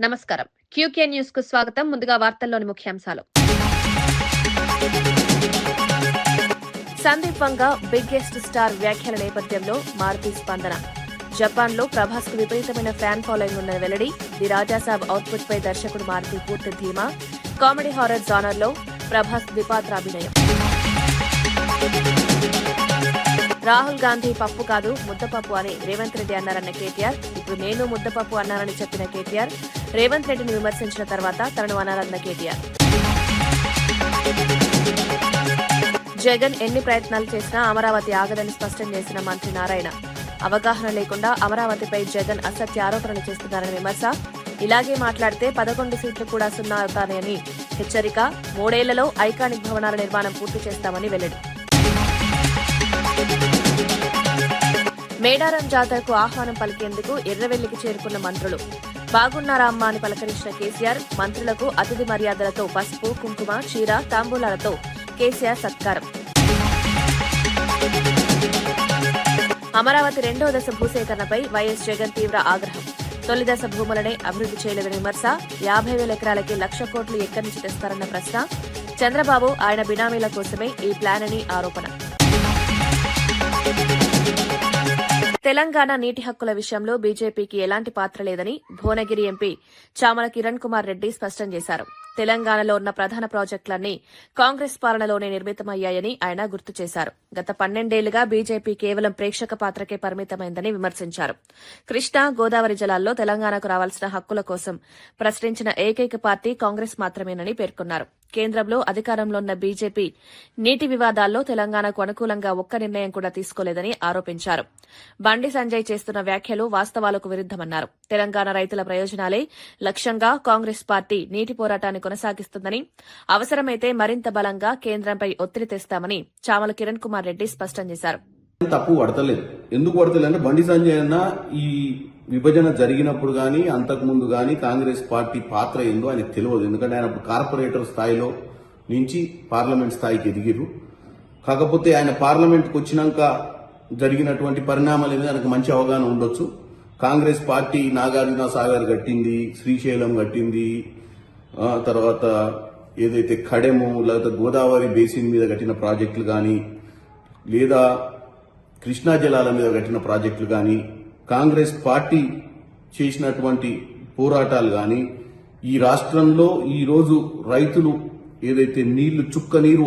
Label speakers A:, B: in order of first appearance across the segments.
A: నమస్కారం. QK news కు స్వాగతం. ముందుగా వార్తల్లోని ముఖ్యాంశాలు. సందీప్ వంగ బిగ్గెస్ట్ స్టార్ వ్యాఖ్యల నేపథ్యంలో మారుతి స్పందన. జపాన్లో ప్రభాస్ కు విపరీతమైన ఫ్యాన్ ఫాలోయింగ్ ఉన్న వెల్లడి. ది రాజాసాబ్ అవుట్పుట్ పై దర్శకుడు మారుతి పూర్తి ధీమా. కామెడీ హారర్ జానర్ లో ప్రభాస్ ద్విపాత్రాభినయం. రాహుల్ గాంధీ పప్పు కాదు ముద్దపప్పు అని రేవంత్ రెడ్డి అన్నారన్న కేటీఆర్. ఇప్పుడు నేను ముద్దపప్పు అన్నానని చెప్పిన కేటీఆర్ రేవంత్ రెడ్డిని విమర్శించిన తర్వాత తనను అనాలన్న కేటీఆర్. జగన్ ఎన్ని ప్రయత్నాలు చేసినా అమరావతి ఆగదని స్పష్టం చేసిన మంత్రి నారాయణ. అవగాహన లేకుండా అమరావతిపై జగన్ అసత్య ఆరోపణలు చేస్తున్నారని విమర్శ. ఇలాగే మాట్లాడితే 11 సీట్లు కూడా సున్నా అవుతాయని హెచ్చరిక. 3 ఏళ్లలో ఐకానిక్ భవనాల నిర్మాణం పూర్తి చేస్తామని వెల్లడి. మేడారం జాతరకు ఆహ్వానం పలికేందుకు ఎర్రవెల్లికి చేరుకున్న మంత్రులు. బాగున్నారా అమ్మా అని పలకరించిన కేసీఆర్ మంత్రులకు అతిథి మర్యాదలతో పసుపు, కుంకుమ, చీర, తాంబూలాలతో కేసీఆర్ సత్కారం. అమరావతి 2వ దశ భూసేకరణపై వైఎస్ జగన్ తీవ్ర ఆగ్రహం. తొలి దశ భూములనే అభివృద్ది చేయలేదని విమర్శ. 50,000 ఎకరాలకి 1,00,000 కోట్లు ఎక్కడి నుంచి తెస్తారన్న ప్రశ్న. చంద్రబాబు ఆయన బినామీల కోసమే ఈ ప్లాన్ అని ఆరోపణ. తెలంగాణ నీటి హక్కుల విషయంలో బీజేపీకి ఎలాంటి పాత్ర లేదని భువనగిరి ఎంపీ చామల కిరణ్ కుమార్ రెడ్డి స్పష్టం చేశారు. తెలంగాణలో ఉన్న ప్రధాన ప్రాజెక్టులన్నీ కాంగ్రెస్ పాలనలోనే నిర్మితమయ్యాయని ఆయన గుర్తు చేశారు. గత 12 ఏళ్లుగా బీజేపీ కేవలం ప్రేక్షక పాత్రకే పరిమితమైందని విమర్శించారు. కృష్ణా, గోదావరి జలాల్లో తెలంగాణకు రావాల్సిన హక్కుల కోసం ప్రశ్నించిన ఏకైక పార్టీ కాంగ్రెస్ మాత్రమేనని పేర్కొన్నారు. కేంద్రంలో అధికారంలో ఉన్న బీజేపీ నీటి వివాదాల్లో తెలంగాణకు అనుకూలంగా ఒక్క నిర్ణయం కూడా తీసుకోలేదని ఆరోపించారు. బండి సంజయ్ చేస్తున్న వ్యాఖ్యలు వాస్తవాలకు విరుద్దమన్నారు. తెలంగాణ రైతుల ప్రయోజనాలే లక్ష్యంగా కాంగ్రెస్ పార్టీ నీటి పోరాటాన్ని కొనసాగిస్తుందని, అవసరమైతే మరింత బలంగా కేంద్రంపై ఒత్తిడి తెస్తామని చామల కిరణ్ కుమార్ రెడ్డి స్పష్టం చేశారు.
B: తప్పు పడతలేదు. ఎందుకు పడతలేదంటే బండి సంజయ్ అన్న ఈ విభజన జరిగినప్పుడు గానీ అంతకుముందు గానీ కాంగ్రెస్ పార్టీ పాత్ర ఏందో ఆయనకు తెలియదు. ఎందుకంటే ఆయన కార్పొరేటర్ స్థాయిలో నుంచి పార్లమెంట్ స్థాయికి ఎదిగిరు. కాకపోతే ఆయన పార్లమెంట్కి వచ్చినాక జరిగినటువంటి పరిణామాల మీద ఆయనకు మంచి అవగాహన ఉండొచ్చు. కాంగ్రెస్ పార్టీ నాగార్జున సాగర్ కట్టింది, శ్రీశైలం కట్టింది, తర్వాత ఏదైతే ఖడెము లేకపోతే గోదావరి బేసిన్ మీద కట్టిన ప్రాజెక్టులు కానీ లేదా కృష్ణా జలాల మీద కట్టిన ప్రాజెక్టులు కానీ కాంగ్రెస్ పార్టీ చేసినటువంటి పోరాటాలు కానీ ఈ రాష్ట్రంలో ఈరోజు రైతులు ఏదైతే నీళ్లు చుక్క నీరు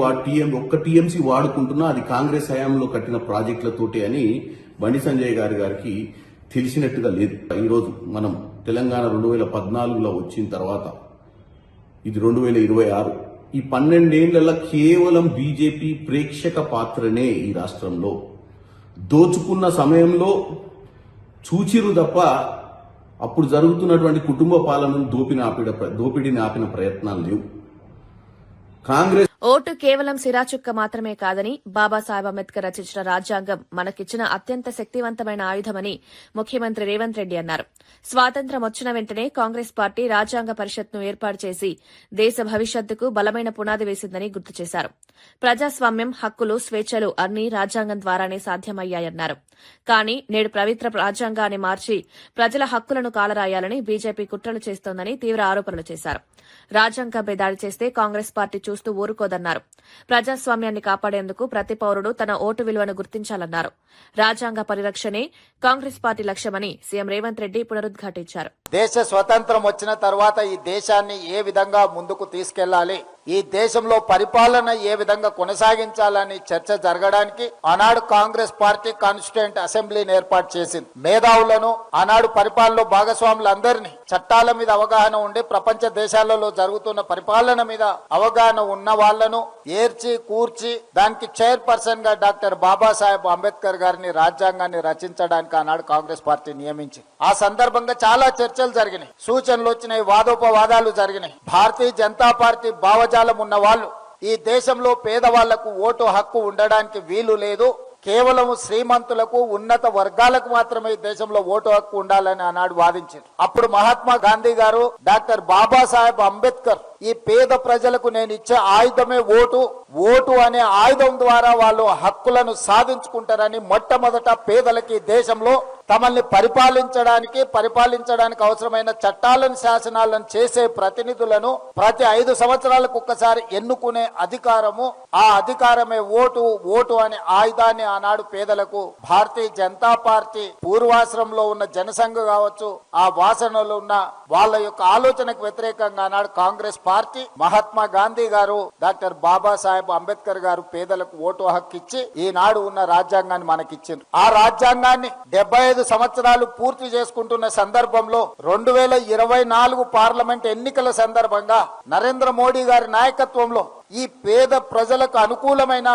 B: ఒక్క టీఎంసీ వాడుకుంటున్నా అది కాంగ్రెస్ హయాంలో కట్టిన ప్రాజెక్టులతోటే అని బండి సంజయ్ గారికి తెలిసినట్టుగా లేదు. ఈరోజు మనం తెలంగాణ 2014లో వచ్చిన తర్వాత ఇది 2026. ఈ 12 ఏళ్లలో కేవలం బీజేపీ ప్రేక్షక పాత్రనే ఈ రాష్ట్రంలో. దోచుకున్న సమయంలో చూచిరు తప్ప అప్పుడు జరుగుతున్నటువంటి కుటుంబ పాలనను దోపిడీని ఆపిన ప్రయత్నాలు లేవు. కాంగ్రెస్
A: ఓటు కేవలం సిరాచుక్క మాత్రమే కాదని, బాబాసాహెబ్ అంబేద్కర్ రచించిన రాజ్యాంగం మనకిచ్చిన అత్యంత శక్తివంతమైన ఆయుధమని ముఖ్యమంత్రి రేవంత్ రెడ్డి అన్నారు. స్వాతంత్ర్యం వచ్చిన వెంటనే కాంగ్రెస్ పార్టీ రాజ్యాంగ పరిషత్ను ఏర్పాటు చేసి దేశ భవిష్యత్తుకు బలమైన పునాది వేసిందని గుర్తు చేశారు. ప్రజాస్వామ్యం, హక్కులు, స్వేచ్ఛలు అన్నీ రాజ్యాంగం ద్వారానే సాధ్యమయ్యాయన్నారు. కానీ నేడు పవిత్ర రాజ్యాంగాన్ని మార్చి ప్రజల హక్కులను కాలరాయాలని బీజేపీ కుట్రలు చేస్తోందని తీవ్ర ఆరోపణలు చేశారు. రాజ్యాంగంపై దాడి చేస్తే కాంగ్రెస్ పార్టీ చూస్తూ ఊరుకోదన్నారు. ప్రజాస్వామ్యాన్ని కాపాడేందుకు ప్రతి పౌరుడు తన ఓటు విలువను గుర్తించాలన్నారు. రాజ్యాంగ పరిరక్షణే కాంగ్రెస్ పార్టీ లక్ష్యమని సీఎం రేవంత్ రెడ్డి పునరుద్ఘాటించారు.
C: దేశ స్వతంత్రం వచ్చిన తర్వాత ఈ దేశాన్ని ఏ విధంగా ముందుకు తీసుకెళ్లాలి, ఈ దేశంలో పరిపాలన ఏ విధంగా కొనసాగించాలని చర్చ జరగడానికి ఆనాడు కాంగ్రెస్ పార్టీ కాన్స్టిట్యూయెంట్ అసెంబ్లీని ఏర్పాటు చేసింది. మేధావులను, ఆనాడు పరిపాలనలో భాగస్వాములందరినీ, చట్టాల మీద అవగాహన ఉండి ప్రపంచ దేశాలలో జరుగుతున్న పరిపాలన మీద అవగాహన ఉన్న వాళ్లను ఏర్చి కూర్చి దానికి చైర్పర్సన్ గా డాక్టర్ బాబాసాహెబ్ అంబేద్కర్ గారిని రాజ్యాంగాన్ని రచించడానికి ఆనాడు కాంగ్రెస్ పార్టీ నియమించింది. ఆ సందర్భంగా చాలా చర్చలు జరిగినాయి, సూచనలు వచ్చినాయి, వాదోపవాదాలు జరిగినాయి. భారతీయ జనతా పార్టీ భావజాలం ఉన్న వాళ్ళు ఈ దేశంలో పేదవాళ్లకు ఓటు హక్కు ఉండడానికి వీలు లేదు, కేవలం శ్రీమంతులకు, ఉన్నత వర్గాలకు మాత్రమే దేశంలో ఓటు హక్కు ఉండాలని ఆనాడు వాదించారు. అప్పుడు మహాత్మా గాంధీ గారు, డాక్టర్ బాబాసాహెబ్ అంబేద్కర్ ఈ పేద ప్రజలకు నేను ఇచ్చే ఆయుధమే ఓటు అనే ఆయుధం ద్వారా వాళ్ళు హక్కులను సాధించుకుంటారని మొట్టమొదట పేదలకి దేశంలో తమల్ని పరిపాలించడానికి అవసరమైన చట్టాలను శాసనాలను చేసే ప్రతినిధులను ప్రతి 5 సంవత్సరాలకు ఒక్కసారి ఎన్నుకునే అధికారము, ఆ అధికారమే ఓటు అనే ఆయుధాన్ని ఆనాడు పేదలకు భారతీయ జనతా పార్టీ పూర్వాశ్రమంలో ఉన్న జనసంఘ కావచ్చు, ఆ వాసనలో ఉన్న వాళ్ళ యొక్క ఆలోచనకు వ్యతిరేకంగా ఆనాడు కాంగ్రెస్ పార్టీ, మహాత్మా గాంధీ గారు, డాక్టర్ బాబాసాహెబ్ అంబేద్కర్ గారు పేదలకు ఓటు హక్కు ఇచ్చి ఈనాడు ఉన్న రాజ్యాంగాన్ని మనకిచ్చింది. ఆ రాజ్యాంగాన్ని 75 సంవత్సరాలు పూర్తి చేసుకుంటున్న సందర్భంలో 2024 పార్లమెంట్ ఎన్నికల సందర్భంగా నరేంద్ర మోడీ గారి నాయకత్వంలో ఈ పేద ప్రజలకు అనుకూలమైన,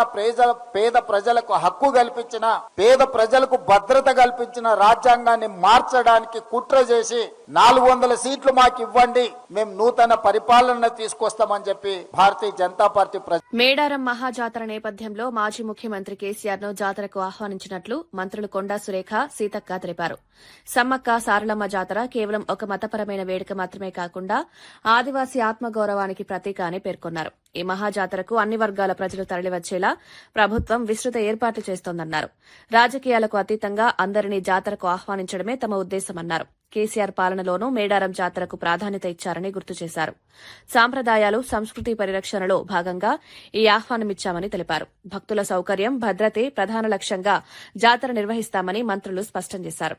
C: పేద ప్రజలకు హక్కు కల్పించిన, పేద ప్రజలకు భద్రత కల్పించిన రాజ్యాంగాన్ని మార్చడానికి కుట్ర చేసి 400 సీట్లు మాకు ఇవ్వండి, మేము నూతన పరిపాలన తీసుకొస్తామని చెప్పి భారతీయ జనతా పార్టీ
A: మేడారం మహాజాతర నేపథ్యంలో మాజీ ముఖ్యమంత్రి కేసీఆర్ ను జాతరకు ఆహ్వానించినట్లు మంత్రులు కొండా సురేఖ, సీతక్క తెలిపారు. సమ్మక్క సారలమ్మ జాతర కేవలం ఒక మతపరమైన వేడుక మాత్రమే కాకుండా ఆదివాసీ ఆత్మగౌరవానికి ప్రతీక అని పేర్కొన్నారు. ఈ మహాజాతరకు అన్ని వర్గాల ప్రజలు తరలివచ్చేలా ప్రభుత్వం విస్తృత ఏర్పాట్లు చేస్తోందన్నారు. రాజకీయాలకు అతీతంగా అందరినీ జాతరకు ఆహ్వానించడమే తమ ఉద్దేశమన్నారు. కేసీఆర్ పాలనలోనూ మేడారం జాతరకు ప్రాధాన్యత ఇచ్చారని గుర్తు చేశారు. సాంప్రదాయాలు, సంస్కృతి పరిరక్షణలో భాగంగా ఈ ఆహ్వానమిచ్చామని తెలిపారు. భక్తుల సౌకర్యం, భద్రతే ప్రధాన లక్ష్యంగా జాతర నిర్వహిస్తామని మంత్రులు స్పష్టం చేశారు.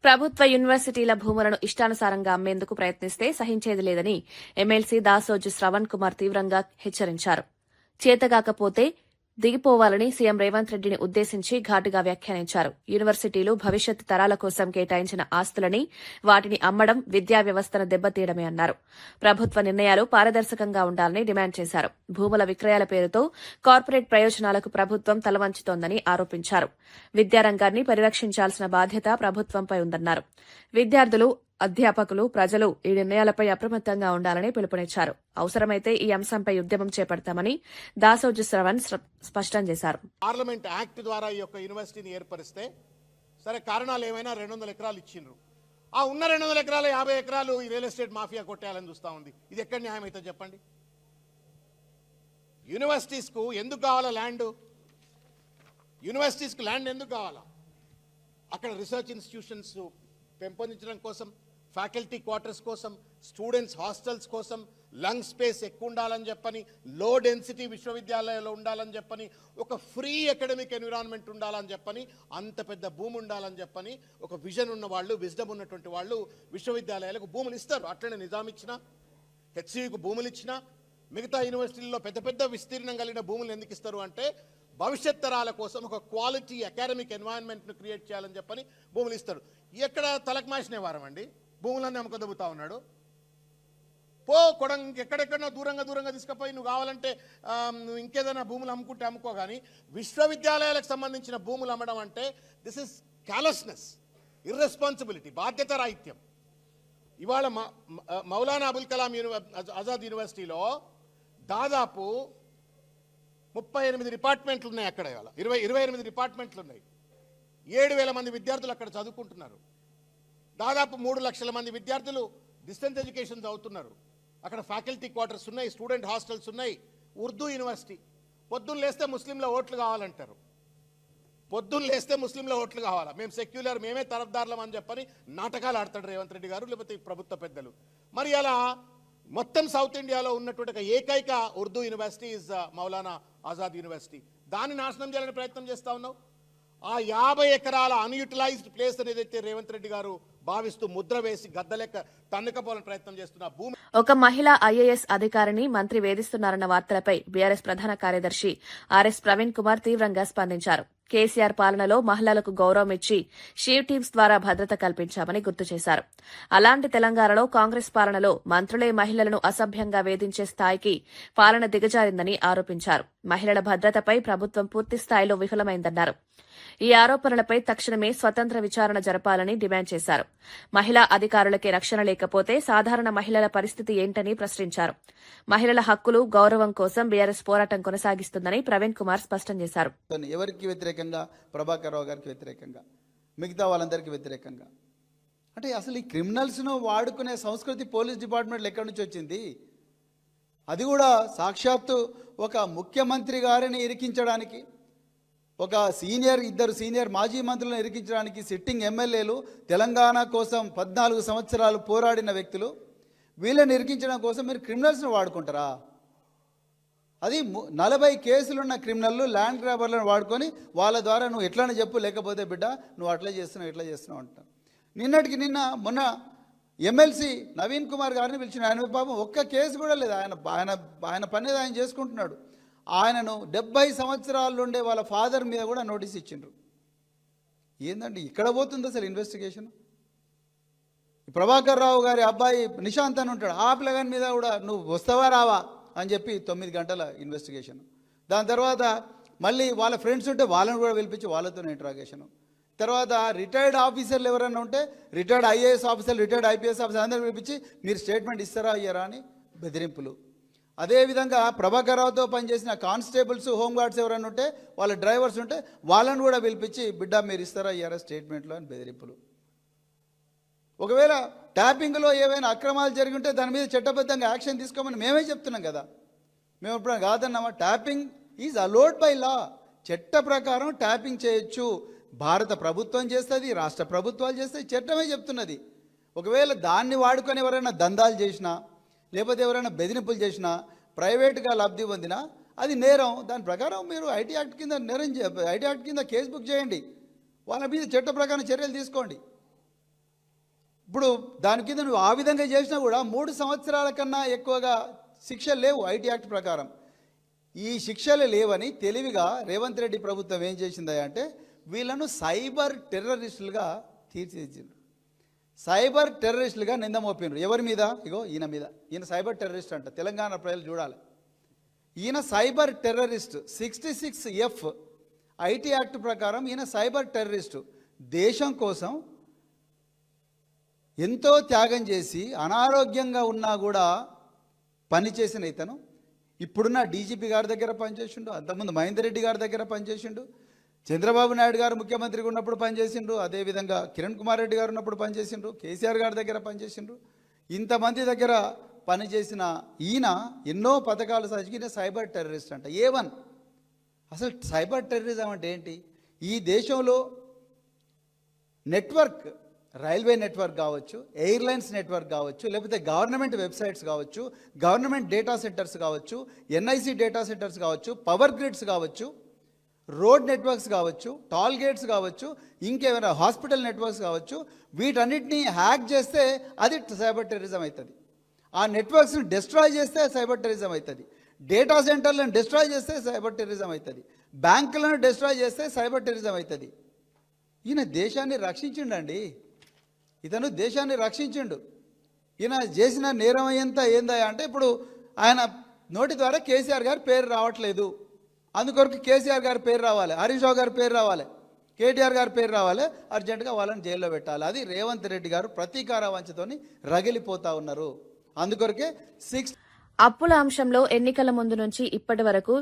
A: ప్రభుత్వ యూనివర్సిటీల భూములను ఇష్టానుసారంగా అమ్మేందుకు ప్రయత్నిస్తే సహించేది లేదని ఎమ్మెల్సీ దాసోజు శ్రవణ్ కుమార్ తీవ్రంగా హెచ్చరించారు. చేతగాకపోతే దిగిపోవాలని సీఎం రేవంత్ రెడ్డిని ఉద్దేశించి ఘాటుగా వ్యాఖ్యానించారు. యూనివర్సిటీలు భవిష్యత్ తరాల కోసం కేటాయించిన ఆస్తులని వాటిని అమ్మడం విద్యా వ్యవస్థను దెబ్బతీయడమే అన్నారు. ప్రభుత్వ నిర్ణయాలు పారదర్శకంగా ఉండాలని డిమాండ్ చేశారు. భూముల విక్రయాల పేరుతో కార్పొరేట్ ప్రయోజనాలకు ప్రభుత్వం తలవంచుతోందని ఆరోపించారు. విద్యారంగాన్ని పరిరక్షించాల్సిన బాధ్యత ప్రభుత్వంపై ఉందన్నారు. విద్యార్థులు, అధ్యాపకులు, ప్రజలు ఈ నిర్ణయాలపై అప్రమత్తంగా ఉండాలని పిలుపునిచ్చారు. అవసరమైతే ఈ అంశంపై ఉద్యమం చేపడతామని దాసోజు శ్రవణ్ స్పష్టం చేశారు.
D: పార్లమెంట్ యాక్ట్ ద్వారా ఈ యొక్క యూనివర్సిటీని ఏర్పరిస్తే సరే, కారణాలు ఏమైనా 200 ఎకరాలు ఇచ్చిండ్రు. ఆ ఉన్న 200 ఎకరాలు 50 ఎకరాలు ఈ రియల్ ఎస్టేట్ మాఫియా కొట్టేయాలని చూస్తా ఉంది. ఇది ఎక్కడ న్యాయం అయితే చెప్పండి. యూనివర్సిటీస్కు ఎందుకు కావాలా ల్యాండ్? యూనివర్సిటీస్కి ల్యాండ్ ఎందుకు కావాలా? అక్కడ రీసెర్చ్ ఇన్స్టిట్యూషన్స్ పెంపొందించడం కోసం, ఫ్యాకల్టీ క్వార్టర్స్ కోసం, స్టూడెంట్స్ హాస్టల్స్ కోసం, లంగ్ స్పేస్ ఎక్కువ ఉండాలని చెప్పని, లో డెన్సిటీ విశ్వవిద్యాలయాల్లో ఉండాలని చెప్పని, ఒక ఫ్రీ అకాడమిక్ ఎన్విరాన్మెంట్ ఉండాలని చెప్పని, అంత పెద్ద భూమి ఉండాలని చెప్పని ఒక విజన్ ఉన్న వాళ్ళు, విజ్డమ్ ఉన్నటువంటి వాళ్ళు విశ్వవిద్యాలయాలకు భూములు ఇస్తారు. అట్లనే నిజాం ఇచ్చినా, హెచ్సియుకు భూములు ఇచ్చినా, మిగతా యూనివర్సిటీల్లో పెద్ద పెద్ద విస్తీర్ణం కలిగిన భూములు ఎందుకు ఇస్తారు అంటే భవిష్యత్ తరాల కోసం ఒక క్వాలిటీ అకాడమిక్ ఎన్వైరన్మెంట్ను క్రియేట్ చేయాలని చెప్పని భూములు ఇస్తారు. ఎక్కడ తలకు మాసిన వారం అండి, భూములన్నీ అమ్ముకొదబుతా ఉన్నాడు. ఎక్కడెక్కడో దూరంగా తీసుకుపోయి నువ్వు కావాలంటే నువ్వు ఇంకేదైనా భూములు అమ్ముకుంటే అమ్ముకో. కానీ విశ్వవిద్యాలయాలకు సంబంధించిన భూములు అమ్మడం అంటే దిస్ ఇస్ క్యాలస్నెస్, ఇర్రెస్పాన్సిబిలిటీ, బాధ్యత రాహిత్యం. ఇవాళ మౌలానా అబుల్ కలాం ఆజాద్ యూనివర్సిటీలో దాదాపు 38 డిపార్ట్మెంట్లు ఉన్నాయి. అక్కడ ఇవాళ 28 డిపార్ట్మెంట్లు ఉన్నాయి. 7,000 మంది విద్యార్థులు అక్కడ చదువుకుంటున్నారు. దాదాపు 3 లక్షల మంది విద్యార్థులు డిస్టెన్స్ ఎడ్యుకేషన్ చదువుతున్నారు. అక్కడ ఫ్యాకల్టీ క్వార్టర్స్ ఉన్నాయి, స్టూడెంట్ హాస్టల్స్ ఉన్నాయి. ఉర్దూ యూనివర్సిటీ. పొద్దున్న లేస్తే ముస్లింల ఓట్లు కావాలంటారు. పొద్దున్న లేస్తే ముస్లింల ఓట్లు కావాలా, మేము సెక్యులర్, మేమే తరఫ్దారులం అని చెప్పని నాటకాలు ఆడతాడు రేవంత్ రెడ్డి గారు, లేకపోతే ప్రభుత్వ పెద్దలు. మరి అలా మొత్తం సౌత్ ఇండియాలో ఉన్నటువంటి ఒక ఏకైక Urdu university is Maulana Azad university. దాన్ని నాశనం చేయాలని ప్రయత్నం చేస్తా ఉన్నావు. ఆ 50 ఎకరాల అన్యూటిలైజ్డ్ ప్లేస్ అని ఏదైతే రేవంత్ రెడ్డి గారు భావిస్తూ ముద్ర వేసి గద్దలెక్క తన్నుకపోవాలని ప్రయత్నం చేస్తున్న భూమి.
A: ఒక మహిళా ఐఏఎస్ అధికారిని మంత్రి వేధిస్తున్నారన్న వార్తలపై బీఆర్ఎస్ ప్రధాన కార్యదర్శి ఆర్ఎస్ ప్రవీణ్ కుమార్ తీవ్రంగా స్పందించారు. కేసీఆర్ పాలనలో మహిళలకు గౌరవం ఇచ్చి షీవ్ టీమ్స్ ద్వారా భద్రత కల్పించామని గుర్తు చేశారు. అలాంటి తెలంగాణలో కాంగ్రెస్ పాలనలో మంత్రులే మహిళలను అసభ్యంగా వేధించే స్థాయికి పాలన దిగజారిందని ఆరోపించారు. మహిళల భద్రతపై ప్రభుత్వం పూర్తి స్థాయిలో విఫలమైందన్నారు. ఈ ఆరోపణలపై తక్షణమే స్వతంత్ర విచారణ జరపాలని డిమాండ్ చేశారు. మహిళా అధికారులకే రక్షణ లేకపోతే సాధారణ మహిళల పరిస్థితి ఏంటని ప్రశ్నించారు. మహిళల హక్కులు, గౌరవం కోసం బీఆర్ఎస్ పోరాటం కొనసాగిస్తుందని ప్రవీణ్ కుమార్ స్పష్టం చేశారు.
E: ఎవరికి వ్యతిరేకంగా? ప్రభాకర్ రావు గారికి వ్యతిరేకంగా, మిగతా వాళ్ళందరికీ వ్యతిరేకంగా. అంటే అసలు ఈ క్రిమినల్స్ను వాడుకునే సంస్కృతి పోలీస్ డిపార్ట్మెంట్లో ఎక్కడి నుంచి వచ్చింది? అది కూడా సాక్షాత్తు ఒక ముఖ్యమంత్రి గారిని ఇరికించడానికి, ఒక ఇద్దరు సీనియర్ మాజీ మంత్రులను ఇరికించడానికి సిట్టింగ్ ఎమ్మెల్యేలు, తెలంగాణ కోసం 14 సంవత్సరాలు పోరాడిన వ్యక్తులు, వీళ్ళని ఇరికించడం కోసం మీరు క్రిమినల్స్ను వాడుకుంటారా? అది 40 కేసులున్న క్రిమినల్లు, ల్యాండ్ గ్రాబర్లను వాడుకొని వాళ్ళ ద్వారా నువ్వు ఎట్లనే చెప్పు, లేకపోతే బిడ్డ నువ్వు అట్లా చేస్తున్నావు ఇట్లా చేస్తున్నావు అంటారు. మొన్న ఎమ్మెల్సీ నవీన్ కుమార్ గారిని పిలిచిన, ఆయన పాపం ఒక్క కేసు కూడా లేదు. ఆయన పని ఆయన చేసుకుంటున్నాడు. ఆయనను 70 సంవత్సరాలు ఉండే వాళ్ళ ఫాదర్ మీద కూడా నోటీస్ ఇచ్చిండ్రు. ఏందండి ఇక్కడ పోతుంది అసలు ఇన్వెస్టిగేషన్? ప్రభాకర్ రావు గారి అబ్బాయి నిశాంత్ అని ఉంటాడు, ఆ పిల్లగాని మీద కూడా నువ్వు వస్తావా రావా అని చెప్పి 9 గంటల ఇన్వెస్టిగేషన్. దాని తర్వాత మళ్ళీ వాళ్ళ ఫ్రెండ్స్ ఉంటే వాళ్ళని కూడా పిలిపించి వాళ్ళతో ఇంట్రాగేషన్. తర్వాత రిటైర్డ్ ఆఫీసర్లు ఎవరైనా ఉంటే, రిటైర్డ్ ఐఏఎస్ ఆఫీసర్లు, రిటైర్డ్ ఐపీఎస్ ఆఫీసర్ అందరూ పిలిపించి మీరు స్టేట్మెంట్ ఇస్తారా ఇయ్యారా అని బెదిరింపులు. అదేవిధంగా ప్రభాకర్ రావుతో పనిచేసిన కానిస్టేబుల్స్, హోంగార్డ్స్ ఎవరైనా ఉంటే, వాళ్ళ డ్రైవర్స్ ఉంటే వాళ్ళని కూడా పిలిపించి బిడ్డ మీరు ఇస్తారా ఇయ్యారా స్టేట్మెంట్లో అని బెదిరింపులు. ఒకవేళ ట్యాపింగ్లో ఏవైనా అక్రమాలు జరిగి ఉంటే దాని మీద చట్టబద్ధంగా యాక్షన్ తీసుకోమని మేమే చెప్తున్నాం కదా. మేము ఎప్పుడైనా కాదన్నామా? Tapping is allowed by law. చట్ట ప్రకారం ట్యాపింగ్ చేయొచ్చు. భారత ప్రభుత్వం చేస్తుంది, రాష్ట్ర ప్రభుత్వాలు చేస్తాయి, చట్టమే చెప్తున్నది. ఒకవేళ దాన్ని వాడుకొని ఎవరైనా దందాలు చేసినా, లేకపోతే ఎవరైనా బెదిరింపులు చేసినా, ప్రైవేట్గా లబ్ధి పొందినా అది నేరం. దాని ప్రకారం మీరు ఐటీ యాక్ట్ కింద కేసు బుక్ చేయండి, వాళ్ళ మీద చట్ట ప్రకారం చర్యలు తీసుకోండి. ఇప్పుడు దాని కింద నువ్వు ఆ విధంగా చేసినా కూడా 3 సంవత్సరాల కన్నా ఎక్కువగా శిక్షలు లేవు ఐటీ యాక్ట్ ప్రకారం. ఈ శిక్షలు లేవని తెలివిగా రేవంత్ రెడ్డి ప్రభుత్వం ఏం చేసిందా అంటే వీళ్ళను సైబర్ టెర్రరిస్టులుగా తీర్చిదిద్దిండ్రు. సైబర్ టెర్రరిస్టులుగా నింద మోపినరు. ఎవరి మీద? ఇగో ఈయన మీద. ఈయన సైబర్ టెర్రరిస్ట్ అంట. తెలంగాణ ప్రజలు చూడాలి. ఈయన cyber terrorist. 66F IT act ప్రకారం ఈయన సైబర్ టెర్రరిస్టు. దేశం కోసం ఎంతో త్యాగం చేసి అనారోగ్యంగా ఉన్నా కూడా పనిచేసిన ఇతను ఇప్పుడున్న డీజీపీ గారి దగ్గర పనిచేసిండు, అంతకుముందు మహేందర్ రెడ్డి గారి దగ్గర పనిచేసిండు, చంద్రబాబు నాయుడు గారు ముఖ్యమంత్రిగా ఉన్నప్పుడు పనిచేసిండ్రు, అదేవిధంగా కిరణ్ కుమార్ రెడ్డి గారు ఉన్నప్పుడు పనిచేసిండ్రు, కేసీఆర్ గారి దగ్గర పనిచేసిండ్రు. ఇంతమంది దగ్గర పనిచేసిన ఈయన ఎన్నో పథకాలు సాధించిన సైబర్ టెర్రరిస్ట్ అంట. A1. అసలు సైబర్ టెర్రరిజం అంటే ఏంటి? ఈ దేశంలో నెట్వర్క్, రైల్వే నెట్వర్క్ కావచ్చు, ఎయిర్లైన్స్ నెట్వర్క్ కావచ్చు, లేకపోతే గవర్నమెంట్ వెబ్సైట్స్ కావచ్చు, గవర్నమెంట్ డేటా సెంటర్స్ కావచ్చు, ఎన్ఐసి డేటా సెంటర్స్ కావచ్చు, పవర్ గ్రిడ్స్ కావచ్చు, రోడ్ నెట్వర్క్స్ కావచ్చు, టాల్ గేట్స్ కావచ్చు, ఇంకేమైనా హాస్పిటల్ నెట్వర్క్స్ కావచ్చు, వీటన్నిటిని హ్యాక్ చేస్తే అది సైబర్ టెర్రరిజం అవుతుంది. ఆ నెట్వర్క్స్ని డిస్ట్రాయ్ చేస్తే సైబర్ టెర్రరిజం అవుతుంది. డేటా సెంటర్లను డిస్ట్రాయ్ చేస్తే సైబర్ టెర్రరిజం అవుతుంది. బ్యాంకులను డిస్ట్రాయ్ చేస్తే సైబర్ టెర్రరిజం అవుతుంది. ఈయన దేశాన్ని రక్షించిండండి. ఇతను దేశాన్ని రక్షించిండు. ఈయన చేసిన నేరం అయ్యేంత ఏందా అంటే ఇప్పుడు ఆయన నోటి ద్వారా కేసీఆర్ గారి పేరు రావట్లేదు, అందుకొరకు కేసీఆర్ గారి పేరు రావాలి, హరీష్ రావు గారి పేరు రావాలి, కేటీఆర్ గారి పేరు రావాలి, అర్జెంటుగా వాళ్ళని జైల్లో పెట్టాలి. అది రేవంత్ రెడ్డి గారు ప్రతీకార వంచతోని రగిలిపోతా ఉన్నారు. అందుకొరకే
A: అప్పుల అంశంలో ఎన్నికల ముందు నుంచి ఇప్పటి వరకు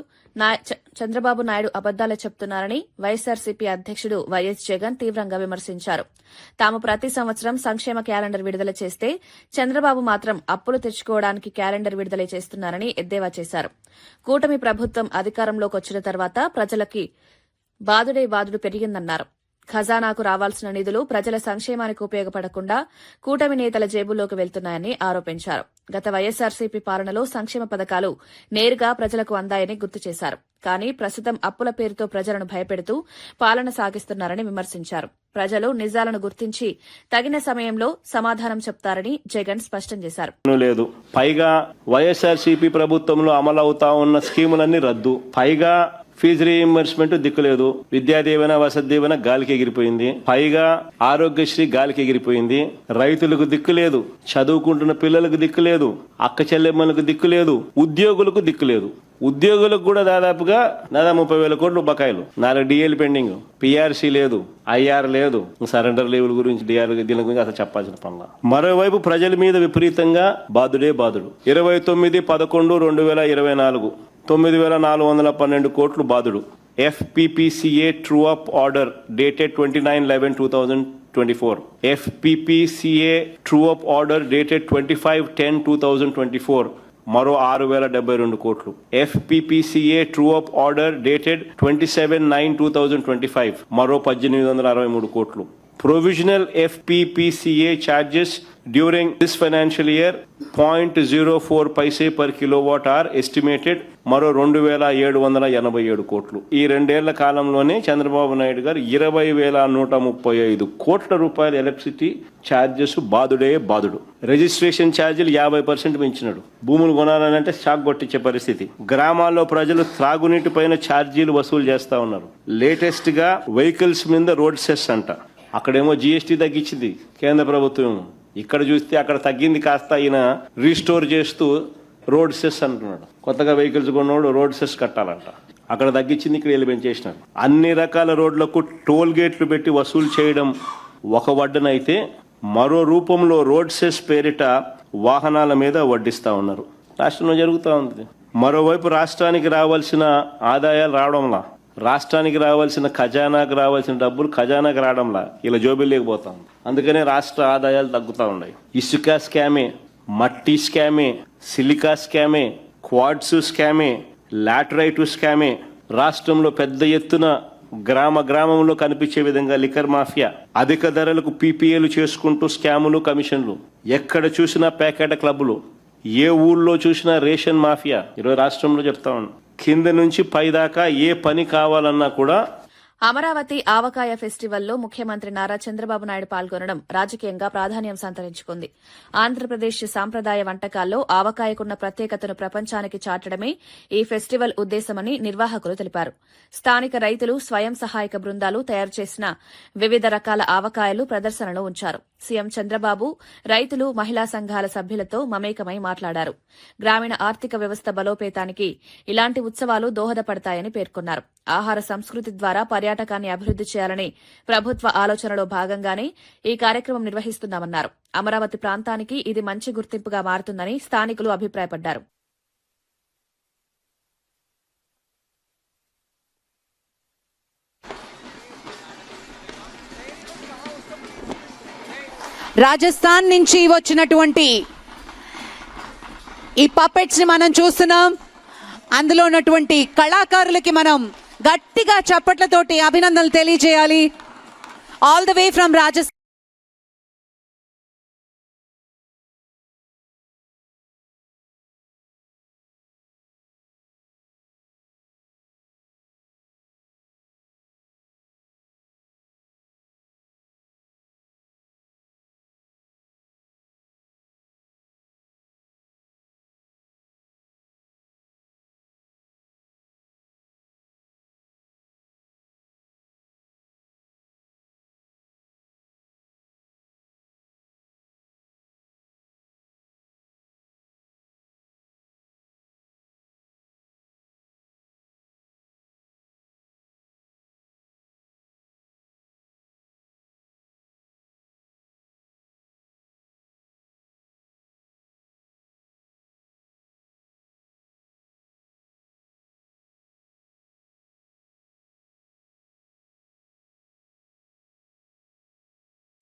A: చంద్రబాబు నాయుడు అబద్దాలు చెప్తున్నారని వైఎస్సార్సీపీ అధ్యక్షుడు వైఎస్ జగన్ తీవ్రంగా విమర్శించారు. తాము ప్రతి సంవత్సరం సంక్షేమ క్యాలెండర్ విడుదల చేస్తే చంద్రబాబు మాత్రం అప్పులు తెచ్చుకోవడానికి క్యాలెండర్ విడుదల చేస్తున్నారని ఎద్దేవా చేశారు. కూటమి ప్రభుత్వం అధికారంలోకి వచ్చిన తర్వాత ప్రజలకి బాదుడే బాదుడు పెరిగిందన్నారు. ఖజానాకు రావాల్సిన నిధులు ప్రజల సంక్షేమానికి ఉపయోగపడకుండా కూటమి నేతల జేబుల్లోకి వెళ్తున్నాయని ఆరోపించారు. గత వైఎస్సార్సీపీ పాలనలో సంక్షేమ పథకాలు నేరుగా ప్రజలకు అందాయని గుర్తు చేశారు. కానీ ప్రస్తుతం అప్పుల పేరుతో ప్రజలను భయపెడుతూ పాలన సాగిస్తున్నారని విమర్శించారు. ప్రజలు నిజాలను గుర్తించి తగిన సమయంలో సమాధానం చెప్తారని జగన్ స్పష్టం చేశారు.
F: లేదు, పైగా వైఎస్ఆర్సీపీ ప్రభుత్వంలో అమలవుతా ఉన్న స్కీములన్నీ రద్దు, పైగా ఫీజు రీఇంబర్స్మెంట్ దిక్కులేదు, విద్యా దీవెన వసతి దీవెన గాలికి ఎగిరిపోయింది, పైగా ఆరోగ్యశ్రీ గాలికి ఎగిరిపోయింది, రైతులకు దిక్కు లేదు, చదువుకుంటున్న పిల్లలకు దిక్కు లేదు, అక్క చెల్లెమ్మలకు దిక్కు లేదు, ఉద్యోగులకు దిక్కు లేదు. ఉద్యోగులకు కూడా దాదాపు 30,000 కోట్లు బకాయిలు, 4 డిఏలు పెండింగ్, పిఆర్సీ లేదు, ఐఆర్ లేదు, సరెండర్ లీవుల గురించి డిఆర్ దీని గురించి అసలు చెప్పాల్సిన పనుల. మరోవైపు ప్రజల మీద విపరీతంగా బాధుడే బాధుడు. 29/11/2024 9,412 కోట్లు బాధుడు. FPPCA true up order dated 29/11/2024. FPPCA true up order dated 25/10/2024 మరో 6,072 కోట్లు. FPPCA true up order dated 27/9/2025 మరో 1,863 కోట్లు. Provisional FPPCA charges during this financial year 0.04 paise per kilowatt hour estimated మరో 2,787 కోట్లు. ఈ 2 ఏళ్ల కాలంలోనే చంద్రబాబు నాయుడు గారు 20,135 కోట్ల రూపాయల ఎలక్ట్రిసిటీ ఛార్జెస్ బాధుడే బాధుడు. రిజిస్ట్రేషన్ ఛార్జీలు 50% పెంచినాడు. భూములు కొనాలంటే షాక్ కొట్టించే పరిస్థితి. గ్రామాల్లో ప్రజలు త్రాగునీటి పైన ఛార్జీలు వసూలు చేస్తా ఉన్నారు. లేటెస్ట్ గా వెహికల్స్ మీద రోడ్ సెస్ అంట, అక్కడేమో జీఎస్టీ తగ్గించింది కేంద్ర ప్రభుత్వం, ఇక్కడ చూస్తే అక్కడ తగ్గింది కాస్త ఈయన రీస్టోర్ చేస్తూ రోడ్ సెస్ అంటున్నాడు. కొత్తగా వెహికల్స్ కొన్నోడు రోడ్ సెస్ కట్టాలంట, అక్కడ తగ్గించింది ఇక్కడ వీళ్ళు పెంచేసినారు. అన్ని రకాల రోడ్లకు టోల్ గేట్లు పెట్టి వసూలు చేయడం ఒక వడ్డనైతే, మరో రూపంలో రోడ్ సెస్ పేరిట వాహనాల మీద వడ్డిస్తా ఉన్నారు. రాష్ట్రంలో జరుగుతూ ఉంది. మరోవైపు రాష్ట్రానికి రావాల్సిన ఆదాయాలు రావడంలా, రాష్ట్రానికి రావాల్సిన ఖజానాకు రావాల్సిన డబ్బులు ఖజానాకు రావడంలా ఇలా జోబిల్ లేకపోతాం. అందుకనే రాష్ట్ర ఆదాయాలు తగ్గుతూ ఉన్నాయి. ఇసుక స్కామే, మట్టి స్కామే, సిలికా స్కామే, క్వాడ్స్ స్కామే, లాటరైట్ స్కామే. రాష్ట్రంలో పెద్ద ఎత్తున గ్రామంలో కనిపించే విధంగా లిక్కర్ మాఫియా, అధిక ధరలకు పీపీఏలు చేసుకుంటూ స్కాములు, కమిషన్లు, ఎక్కడ చూసినా ప్యాకెట్ క్లబ్లు, ఏ ఊళ్ళో చూసినా రేషన్ మాఫియా. ఈరోజు రాష్ట్రంలో చెప్తా ఉన్నాం, కింద నుంచి పైదాకా ఏ పని కావాలన్నా కూడా.
A: అమరావతి ఆవకాయ ఫెస్టివల్లో ముఖ్యమంత్రి నారా చంద్రబాబు నాయుడు పాల్గొనడం రాజకీయంగా ప్రాధాన్యం సంతరించుకుంది. ఆంధ్రప్రదేశ్ సాంప్రదాయ వంటకాల్లో ఆవకాయకున్న ప్రత్యేకతను ప్రపంచానికి చాటడమే ఈ ఫెస్టివల్ ఉద్దేశమని నిర్వాహకులు తెలిపారు. స్థానిక రైతులు, స్వయం సహాయక బృందాలు తయారు చేసిన వివిధ రకాల ఆవకాయలు ప్రదర్శనలో ఉంచారు. సీఎం చంద్రబాబు రైతులు, మహిళా సంఘాల సభ్యులతో మమేకమై మాట్లాడారు. గ్రామీణ ఆర్థిక వ్యవస్థ బలోపేతానికి ఇలాంటి ఉత్సవాలు దోహదపడతాయని పేర్కొన్నారు. ఆహార సంస్కృతి ద్వారా పర్యాటకాన్ని అభివృద్ది చేయాలని ప్రభుత్వ ఆలోచనలో భాగంగానే ఈ కార్యక్రమం నిర్వహిస్తున్నామన్నారు. అమరావతి ప్రాంతానికి ఇది మంచి గుర్తింపుగా మారుతుందని స్థానికులు అభిప్రాయపడ్డారు.
G: రాజస్థాన్ నుంచి వచ్చినటువంటి ఈ పపెట్స్ ని మనం చూస్తున్నాం. అందులో ఉన్నటువంటి కళాకారులకి మనం గట్టిగా చప్పట్లతోటి అభినందనలు తెలియజేయాలి. All the way from Rajasthan.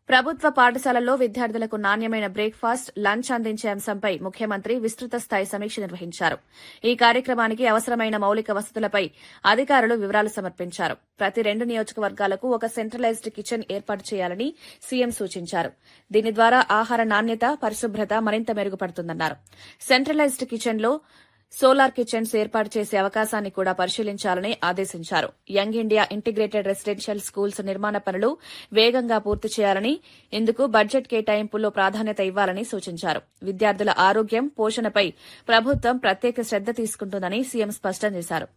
A: ప్రభుత్వ పాఠశాలల్లో విద్యార్థులకు నాణ్యమైన బ్రేక్ఫాస్ట్, లంచ్ అందించే అంశంపై ముఖ్యమంత్రి విస్తృత స్థాయి సమీక్ష నిర్వహించారు. ఈ కార్యక్రమానికి అవసరమైన మౌలిక వసతులపై అధికారులు వివరాలు సమర్పించారు. ప్రతి 2 నియోజకవర్గాలకు ఒక సెంట్రలైజ్డ్ కిచెన్ ఏర్పాటు చేయాలని సీఎం సూచించారు. దీని ద్వారా ఆహార నాణ్యత, పరిశుభ్రత మరింత మెరుగుపడుతుందన్నారు. సెంట్రలైజ్డ్ కిచెన్లో సోలార్ కిచెన్స్ ఏర్పాటు చేసే అవకాశాన్ని కూడా పరిశీలించాలని ఆదేశించారు. Young India integrated residential schools నిర్మాణ పనులు వేగంగా పూర్తి చేయాలని, ఇందుకు బడ్జెట్ కేటాయింపుల్లో ప్రాధాన్యత ఇవ్వాలని సూచించారు. విద్యార్థుల ఆరోగ్యం, పోషణపై ప్రభుత్వం ప్రత్యేక శ్రద్ధ తీసుకుంటుందని సీఎం స్పష్టం చేశారు.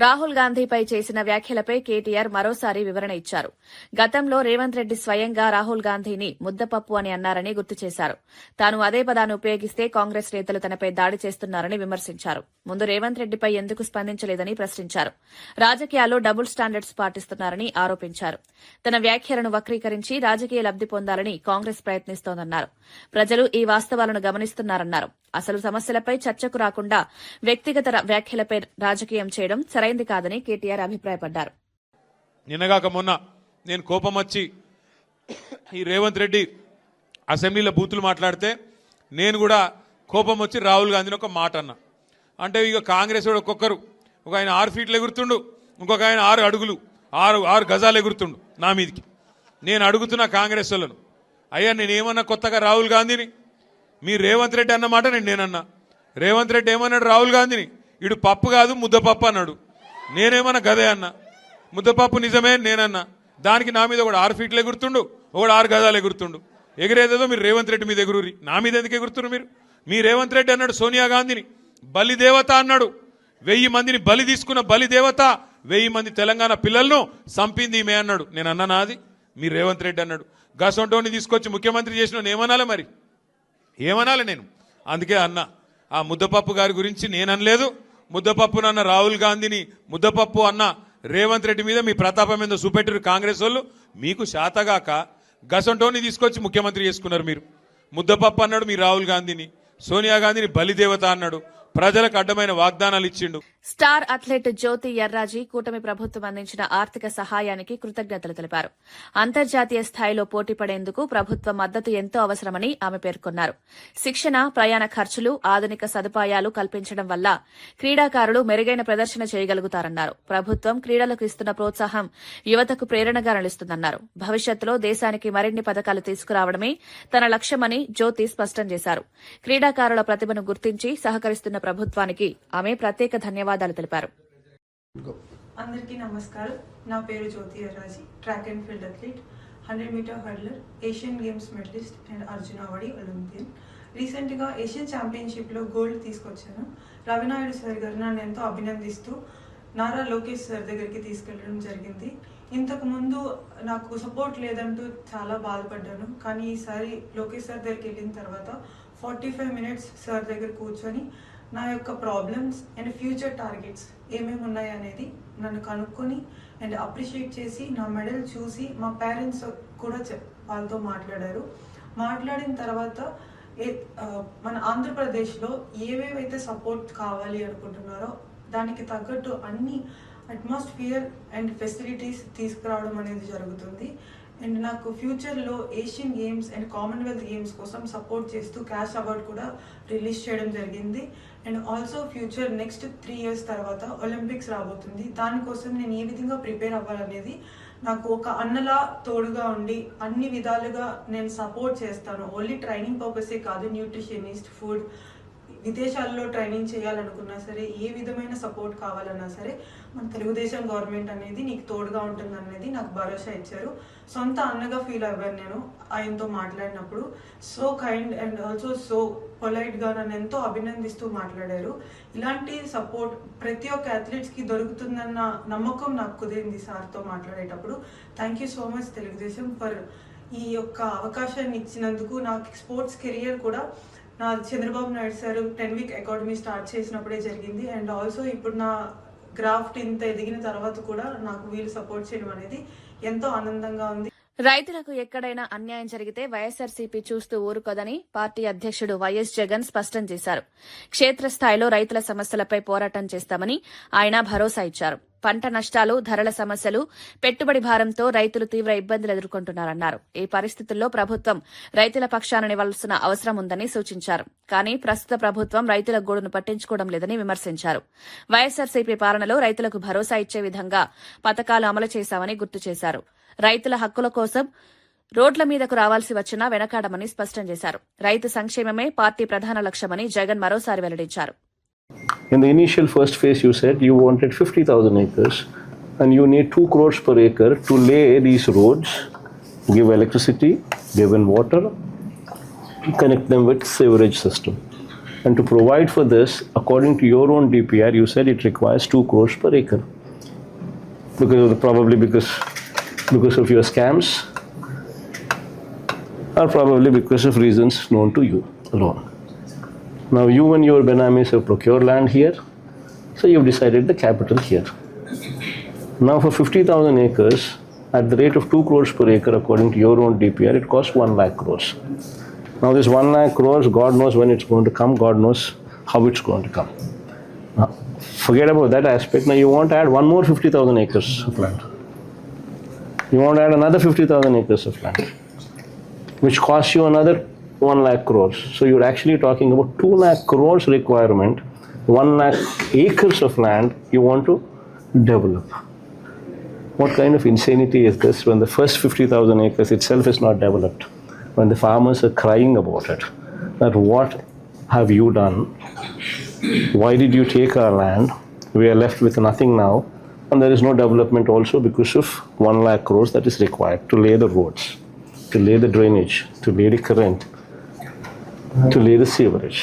A: రాహుల్ గాంధీపై చేసిన వ్యాఖ్యలపై కేటీఆర్ మరోసారి వివరణ ఇచ్చారు. గతంలో రేవంత్ రెడ్డి స్వయంగా రాహుల్ గాంధీని ముద్దపప్పు అని అన్నారని గుర్తు చేశారు. తాను అదే పదాన్ని ఉపయోగిస్తే కాంగ్రెస్ నేతలు తనపై దాడి చేస్తున్నారని విమర్శించారు. ముందు రేవంత్ రెడ్డిపై ఎందుకు స్పందించలేదని ప్రశ్నించారు. రాజకీయాల్లో డబుల్ స్టాండర్డ్స్ పాటిస్తున్నారని ఆరోపించారు. తన వ్యాఖ్యలను వక్రీకరించి రాజకీయ లబ్ది పొందాలని కాంగ్రెస్ ప్రయత్నిస్తోందన్నారు. ప్రజలు ఈ వాస్తవాలను గమనిస్తున్నారన్నారు. అసలు సమస్యలపై చర్చకు రాకుండా వ్యక్తిగత వ్యాఖ్యలపై రాజకీయం చేయడం సరైంది కాదని కేటీఆర్ అభిప్రాయపడ్డారు.
H: నిన్నగాక మొన్న నేను కోపం వచ్చి ఈ రేవంత్ రెడ్డి అసెంబ్లీలో బూతులు మాట్లాడితే నేను కూడా కోపం వచ్చి రాహుల్ గాంధీని ఒక మాట అన్నా. అంటే ఇక కాంగ్రెస్ వాడు ఒక్కొక్కరు, ఒక ఆయన 6 ఫీట్లు ఎగురుతుండు, ఇంకొక ఆయన 6 అడుగులు 6 గజాలు ఎగురుతుండు నా మీదికి. నేను అడుగుతున్నా కాంగ్రెస్ వాళ్ళను, అయ్యా నేనేమన్నా కొత్తగా రాహుల్ గాంధీని? మీ రేవంత్ రెడ్డి అన్నమాట నేనన్నా. రేవంత్ రెడ్డి ఏమన్నాడు రాహుల్ గాంధీని? ఇడు పప్పు కాదు ముద్దపప్పు అన్నాడు. నేనేమన్నా గదే అన్నా. ముద్దపప్పు నిజమే నేనన్నా. దానికి నా మీద ఒకడు 6 ఫీట్లు ఎగురుతుండు, ఒకడు 6 గజాలు ఎగురుతుండు. ఎగిరేదేదో మీరు రేవంత్ రెడ్డి మీద ఎగురురి, నా మీద ఎందుకు ఎగురుతున్నారు మీరు? మీ రేవంత్ రెడ్డి అన్నాడు సోనియా గాంధీని బలిదేవత అన్నాడు. 1000 మందిని బలి తీసుకున్న బలిదేవత, 1000 మంది తెలంగాణ పిల్లలను చంపింది ఈమె అన్నాడు. నేను అన్నానా? అది మీ రేవంత్ రెడ్డి అన్నాడు. గసొంటోని తీసుకొచ్చి ముఖ్యమంత్రి చేసిన ఏమనాలి మరి? ఏమనాలి నేను? అందుకే అన్నా, ఆ ముద్దపప్పు గారి గురించి నేను అనలేదు. ముద్దపప్పునన్న రాహుల్ గాంధీని ముద్దపప్పు అన్న రేవంత్ రెడ్డి మీద మీ ప్రతాపం మీద చూపెట్టారు కాంగ్రెస్ వాళ్ళు. మీకు శాతగాక గసంటోని తీసుకొచ్చి ముఖ్యమంత్రి చేసుకున్నారు మీరు. ముద్దపప్పు అన్నాడు మీ రాహుల్ గాంధీని, సోనియా గాంధీని బలిదేవత అన్నాడు, ప్రజలకు అడ్డమైన వాగ్దానాలు ఇచ్చిండు.
A: స్టార్ అథ్లెట్ జ్యోతి ఎర్రాజీ కూటమి ప్రభుత్వం అందించిన ఆర్థిక సహాయానికి కృతజ్ఞతలు తెలిపారు. అంతర్జాతీయ స్థాయిలో పోటీ పడేందుకు ప్రభుత్వ మద్దతు ఎంతో అవసరమని ఆమె పేర్కొన్నారు. శిక్షణ, ప్రయాణ ఖర్చులు, ఆధునిక సదుపాయాలు కల్పించడం వల్ల క్రీడాకారులు మెరుగైన ప్రదర్శన చేయగలుగుతారన్నారు. ప్రభుత్వం క్రీడలకు ఇస్తున్న ప్రోత్సాహం యువతకు ప్రేరణగా నిలుస్తుందన్నారు. భవిష్యత్తులో దేశానికి మరిన్ని పథకాలు తీసుకురావడమే తన లక్ష్యమని జ్యోతి స్పష్టం చేశారు. క్రీడాకారుల ప్రతిభను గుర్తించి సహకరిస్తున్న ప్రభుత్వానికి ఆమె ప్రత్యేక ధన్యవాదాలు తెలిపారు.
I: అందరికీ నమస్కారం. నా పేరు జ్యోతి Yarraji, track and field athlete, 100 metre హర్డ్లర్, Asian games medallist and Arjun awardee Olympian. రీసెంట్గా ఏషియన్ ఛాంపియన్షిప్లో గోల్డ్ తీసుకొచ్చాను. రవినాయుడు సార్ గారు నన్ను ఎంతో అభినందిస్తూ నారా లోకేష్ సార్ దగ్గరికి తీసుకెళ్ళడం జరిగింది. ఇంతకు ముందు నాకు సపోర్ట్ లేదంటూ చాలా బాధపడ్డాను. కానీ ఈసారి లోకేష్ సార్ దగ్గరికి వెళ్ళిన తర్వాత 45 మినిట్స్ సార్ దగ్గర కూర్చొని నా యొక్క ప్రాబ్లమ్స్ అండ్ ఫ్యూచర్ టార్గెట్స్ ఏమేమి ఉన్నాయి అనేది నన్ను కనుక్కొని అండ్ అప్రిషియేట్ చేసి నా మెడల్ చూసి మా పేరెంట్స్ కూడా వాళ్ళతో మాట్లాడారు. మాట్లాడిన తర్వాత మన ఆంధ్రప్రదేశ్లో ఏవేవైతే సపోర్ట్ కావాలి అనుకుంటున్నారో దానికి తగ్గట్టు అన్ని అట్మాస్ఫియర్ అండ్ ఫెసిలిటీస్ తీసుకురావడం అనేది జరుగుతుంది. అండ్ నాకు ఫ్యూచర్లో Asian games and Commonwealth games కోసం సపోర్ట్ చేస్తూ క్యాష్ అవార్డ్ కూడా రిలీజ్ చేయడం జరిగింది. And also future next 3 years తర్వాత ఒలింపిక్స్ రాబోతుంది. దానికోసం నేను ఏ విధంగా ప్రిపేర్ అవ్వాలనేది నాకు ఒక అన్నలా తోడుగా ఉండి అన్ని విధాలుగా నేను సపోర్ట్ చేస్తాను. ఓన్లీ ట్రైనింగ్ పర్పసే కాదు, న్యూట్రిషనిస్ట్, ఫుడ్, విదేశాల్లో ట్రైనింగ్ చేయాలనుకున్నా సరే, ఏ విధమైన సపోర్ట్ కావాలన్నా సరే మన తెలుగుదేశం గవర్నమెంట్ అనేది నీకు తోడుగా ఉంటుంది అనేది నాకు భరోసా ఇచ్చారు. సొంత అన్నగా ఫీల్ అవ్వాను నేను ఆయనతో మాట్లాడినప్పుడు. So kind and also so పొలైట్గా నన్ను ఎంతో అభినందిస్తూ మాట్లాడారు. ఇలాంటి సపోర్ట్ ప్రతి ఒక్క అథ్లెట్స్కి దొరుకుతుందన్న నమ్మకం నాకు కుదిరింది సార్తో మాట్లాడేటప్పుడు. Thank you so much Telugu Desam for ఈ యొక్క అవకాశాన్ని ఇచ్చినందుకు. నాకు స్పోర్ట్స్ కెరియర్ కూడా నా Chandrababu Naidu sir 10-week academy start చేసినప్పుడే జరిగింది. అండ్ ఆల్సో ఇప్పుడు నా గ్రాఫ్ట్ ఇంత ఎదిగిన తర్వాత కూడా నాకు వీళ్ళు సపోర్ట్ చేయడం అనేది ఎంతో ఆనందంగా ఉంది.
A: రైతులకు ఎక్కడైనా అన్యాయం జరిగితే వైఎస్సార్సీపీ చూస్తూ ఊరుకోదని పార్టీ అధ్యక్షుడు వైఎస్ జగన్ స్పష్టం చేశారు. క్షేత్రస్థాయిలో రైతుల సమస్యలపై పోరాటం చేస్తామని ఆయన భరోసా ఇచ్చారు. పంట నష్టాలు, ధరల సమస్యలు, పెట్టుబడి భారంతో రైతులు తీవ్ర ఇబ్బందులు ఎదుర్కొంటున్నారన్నారు. ఈ పరిస్థితుల్లో ప్రభుత్వం రైతుల పక్షాన నిలవాల్సిన అవసరం ఉందని సూచించారు. కానీ ప్రస్తుత ప్రభుత్వం రైతుల గోడును పట్టించుకోవడం లేదని విమర్శించారు. వైఎస్సార్సీపీ పాలనలో రైతులకు భరోసా ఇచ్చే విధంగా పథకాలు అమలు చేశామని గుర్తు చేశారు. రైతుల హక్కుల కోసం రోడ్ల మీదకు రావాల్సి వచ్చినా వెనకాడమని స్పష్టం చేశారు. రైతు సంక్షేమమే పార్టీ ప్రధాన లక్ష్యమని జగన్ మరోసారి వెల్లడించారు.
F: In the initial first phase, you said you wanted 50,000 acres and you need 2 crores per acre to lay these roads, give electricity, give in water, connect them with sewerage system. And to provide for this, according to your own DPR, you said it requires 2 crores per acre. Probably because of your scams, or probably because of reasons known to you alone. Now you and your Benamis have procured land here, so you've decided the capital here. Now for 50,000 acres, at the rate of 2 crores per acre according to your own DPR, it costs 1 lakh crores. Now this 1 lakh crores, God knows when it's going to come, God knows how it's going to come. Now, forget about that aspect. Now you want to add one more 50,000 acres of land. You want to add another 50,000 acres of land, which costs you another 1 lakh crores. So you're actually talking about 2 lakh crores requirement, 1 lakh acres of land you want to develop. What kind of insanity is this when the first 50,000 acres itself is not developed? When the farmers are crying about it, that what have you done? Why did you take our land? We are left with nothing now. And there is no development also because of 1 lakh crores that is required to lay the roads, to lay the drainage, to lay the current, to lay the sewerage.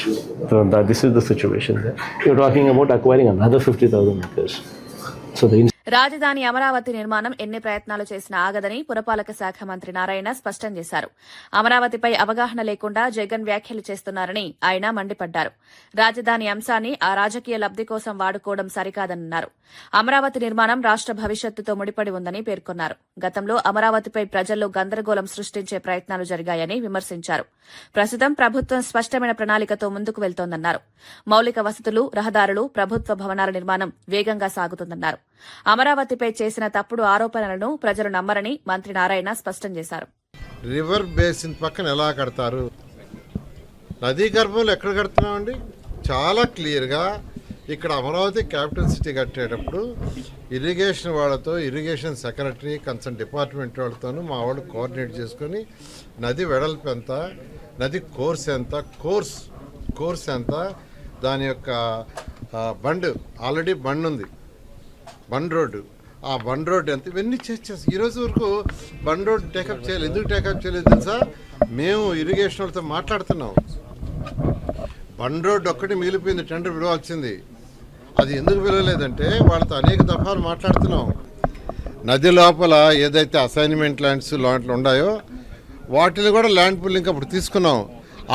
F: So this is the situation there. You're talking about acquiring another 50,000 acres. So the
A: రాజధాని అమరావతి నిర్మాణం ఎన్ని ప్రయత్నాలు చేసినా ఆగదని పురపాలక శాఖ మంత్రి నారాయణ స్పష్టం చేశారు. అమరావతిపై అవగాహన లేకుండా జగన్ వ్యాఖ్యలు చేస్తున్నారని ఆయన మండిపడ్డారు. రాజధాని అంశాన్ని ఆ రాజకీయ లబ్ది కోసం వాడుకోవడం సరికాదన్నారు. అమరావతి నిర్మాణం రాష్ట భవిష్యత్తుతో ముడిపడి ఉందని పేర్కొన్నారు. గతంలో అమరావతిపై ప్రజల్లో గందరగోళం సృష్టించే ప్రయత్నాలు జరిగాయని విమర్శించారు. ప్రస్తుతం ప్రభుత్వం స్పష్టమైన ప్రణాళికతో ముందుకు వెళ్తోందన్నారు. మౌలిక వసతులు, రహదారులు, ప్రభుత్వ భవనాల నిర్మాణం వేగంగా సాగుతుందన్నారు. అమరావతిపై చేసిన తప్పుడు ఆరోపణలను ప్రజలు నమ్మరని మంత్రి నారాయణ స్పష్టం చేశారు.
J: రివర్ బేసిన్ పక్కన ఎలా కడతారు, నదీ గర్భంలో ఎక్కడ కడుతున్నామండి? చాలా క్లియర్గా ఇక్కడ అమరావతి క్యాపిటల్ సిటీ కట్టేటప్పుడు ఇరిగేషన్ వాళ్ళతో, ఇరిగేషన్ సెక్రటరీ, కన్సర్న్ డిపార్ట్మెంట్ వాళ్ళతోనూ మా వాళ్ళు కోఆర్డినేట్ చేసుకొని నది వెడల్పు ఎంత, నది కోర్స్ ఎంత, కోర్స్ ఎంత, దాని యొక్క బండ్ ఆల్రెడీ బండ్ ఉంది, బండ్ రోడ్డు, ఆ బండ్ రోడ్డు ఎంత, ఇవన్నీ చేసి ఈరోజు వరకు బండ్ రోడ్ టేకప్ చేయలేదు. ఎందుకు టేకప్ చేయలేదు తెలుసా? మేము ఇరిగేషన్ వాళ్ళతో మాట్లాడుతున్నాం. బండ్ రోడ్డు ఒక్కటి మిగిలిపోయింది, టెండర్ పిలవాల్సింది. అది ఎందుకు పిలవలేదంటే వాళ్ళతో అనేక దఫాలు మాట్లాడుతున్నాం. నది లోపల ఏదైతే అసైన్మెంట్ ల్యాండ్స్ లాంటివి ఉన్నాయో వాటిని కూడా ల్యాండ్ పూలింగ్ అప్పుడు తీసుకున్నాం.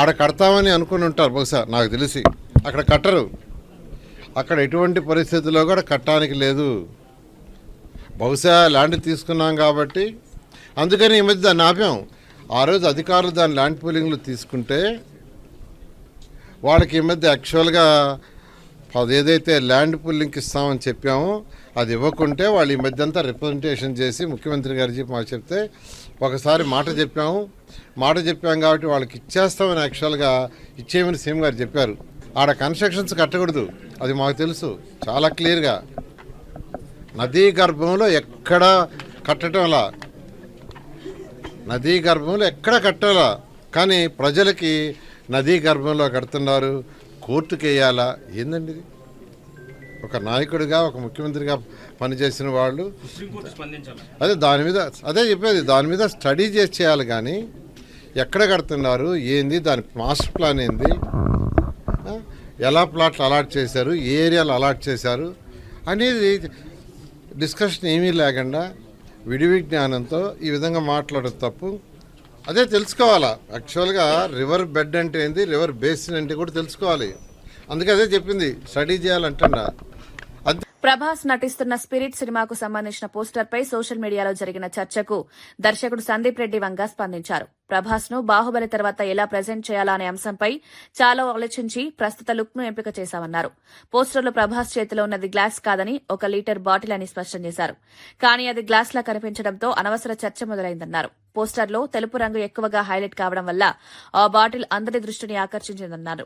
J: ఆడ కడతామని అనుకుని ఉంటారు బహుశా, నాకు తెలిసి. అక్కడ కట్టరు. అక్కడ ఎటువంటి పరిస్థితుల్లో కూడా కట్టడానికి లేదు. బహుశా ల్యాండ్ తీసుకున్నాం కాబట్టి అందుకని ఈ మధ్య దాన్ని ఆపాం. ఆ రోజు అధికారులు దాని ల్యాండ్ పూలింగ్లు తీసుకుంటే వాళ్ళకి ఈ మధ్య యాక్చువల్గా అది ఏదైతే ల్యాండ్ పూలింగ్కి ఇస్తామని చెప్పామో అది ఇవ్వకుంటే వాళ్ళు ఈ మధ్య అంతా రిప్రజెంటేషన్ చేసి ముఖ్యమంత్రి గారికి మాకు చెప్తే ఒకసారి మాట చెప్పాం కాబట్టి వాళ్ళకి ఇచ్చేస్తామని యాక్చువల్గా ఇచ్చేయమని సీఎం గారు చెప్పారు. ఆడ కన్స్ట్రక్షన్స్ కట్టకూడదు, అది మాకు తెలుసు చాలా క్లియర్గా. నదీ గర్భంలో ఎక్కడ కట్టడంలా, నదీ గర్భంలో ఎక్కడ కట్టాలా, కానీ ప్రజలకి నదీ గర్భంలో కడుతున్నారు, కోర్టుకు వేయాలా? ఏందండి ఇది? ఒక నాయకుడిగా ఒక ముఖ్యమంత్రిగా పనిచేసిన వాళ్ళు అదే చెప్పేది, దాని మీద స్టడీ చేసి చేయాలి. కానీ ఎక్కడ కడుతున్నారు, ఏంది, దాని మాస్టర్ ప్లాన్ ఏంది, ఎలా ప్లాట్లు అలాట్ చేశారు, ఏ ఏరియాలు అలాట్ చేశారు అనేది డిస్కషన్ ఏమీ లేకుండా విడివి జ్ఞానంతో ఈ విధంగా మాట్లాడదు తప్పు. అదే తెలుసుకోవాలా, యాక్చువల్గా రివర్ బెడ్ అంటే ఏంది, రివర్ బేసిన్ అంటే కూడా తెలుసుకోవాలి. అందుకే అదే చెప్పింది, స్టడీ చేయాలంటా.
A: ప్రభాస్ నటిస్తున్న స్పిరిట్ సినిమాకు సంబంధించిన పోస్టర్పై సోషల్ మీడియాలో జరిగిన చర్చకు దర్శకుడు సందీప్ రెడ్డి వంగ స్పందించారు. ప్రభాస్ ను బాహుబలి తర్వాత ఎలా ప్రజెంట్ చేయాలా అనే అంశంపై చాలా ఆలోచించి ప్రస్తుత లుక్ ను ఎంపిక చేశామన్నారు. పోస్టర్లో ప్రభాస్ చేతిలో ఉన్నది గ్లాస్ కాదని 1 లీటర్ బాటిల్ అని స్పష్టం చేశారు. కానీ అది గ్లాస్ లా కనిపించడంతో అనవసర చర్చ మొదలైందన్నారు. పోస్టర్లో తెలుపు రంగు ఎక్కువగా హైలైట్ కావడం వల్ల ఆ బాటిల్ అందరి దృష్టిని ఆకర్షించిందన్నారు.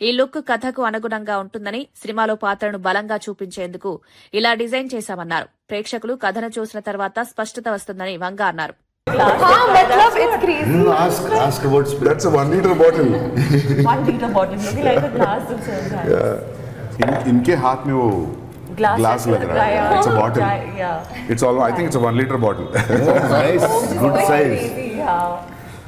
A: ఈ లుక్ కథకు అనుగుణంగా ఉంటుందని, సినిమాలో పాత్రను బలంగా చూపించేందుకు ఇలా డిజైన్ చేశామన్నారు. ప్రేక్షకులు కథను చూసిన తర్వాత స్పష్టత వస్తుందని వంగ అన్నారు.
K: Ask about spirit. That's a 1 liter bottle.
L: 1 liter bottle, maybe like a glass of
K: इनके हाथ में वो glass लग रहा है. It's a bottle. It's all. I think it's a 1 liter bottle.
L: Nice,
K: good size.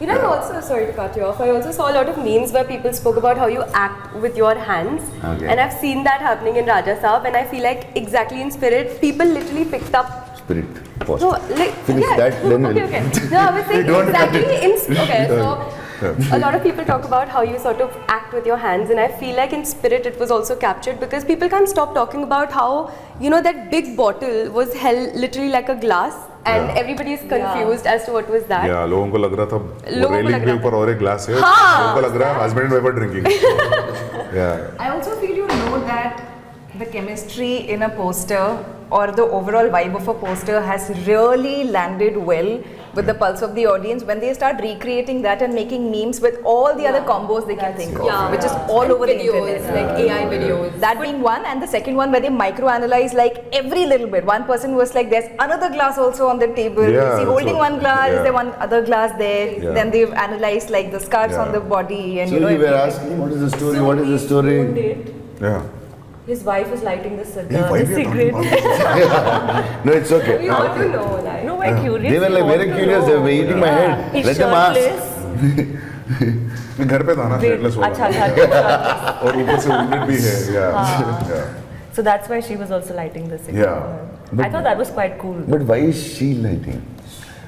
L: You know, I also, sorry to cut you off, I also saw a lot of memes where people spoke about how you act with your hands.
K: Okay.
L: And I've seen that happening in Raja Saab, and I feel like exactly in Spirit, people literally picked up.
K: Spirit.
L: No, like,
K: Finish
L: yeah.
K: that, then
L: okay, okay. No, I was saying exactly in. Okay, so a lot of people talk about how you sort of act with your hands, and I feel like in Spirit it was also captured because people can't stop talking about how, you know, that big bottle was held literally like a glass. And everybody is confused as to what was that.
K: Yeah, लोगों को लग रहा था railing के ऊपर और एक glass है. लोगों को लग रहा है husband and wife are drinking. Yeah.
M: I also feel that the chemistry in a poster or the overall vibe of a poster has really landed well with the pulse of the audience when they start recreating that and making memes with all the other combos they can think of, which is all over the internet,
L: like AI videos.
M: That being one, and the second one where they micro-analyze like every little bit. One person was like, there's another glass also on the table.
K: Yeah,
M: See, holding one glass, is there one other glass there?
K: Yeah.
M: Then they've analyzed like the scars on the body and
K: So you were asking, what is the story? What is the story? Yeah.
L: His wife is lighting the
K: Hey, why we are talking about this? No, it's okay.
L: We want to know, like.
M: No, we're curious.
K: They were like very curious. They were eating my head. Let them ask. मैं घर पे था ना, shirtless हो
M: अच्छा
K: रहा और ऊपर से wounded भी है. Yeah.
M: So that's why she was also lighting the cigarette.
K: Yeah.
M: I thought that was quite cool.
K: But why is she lighting?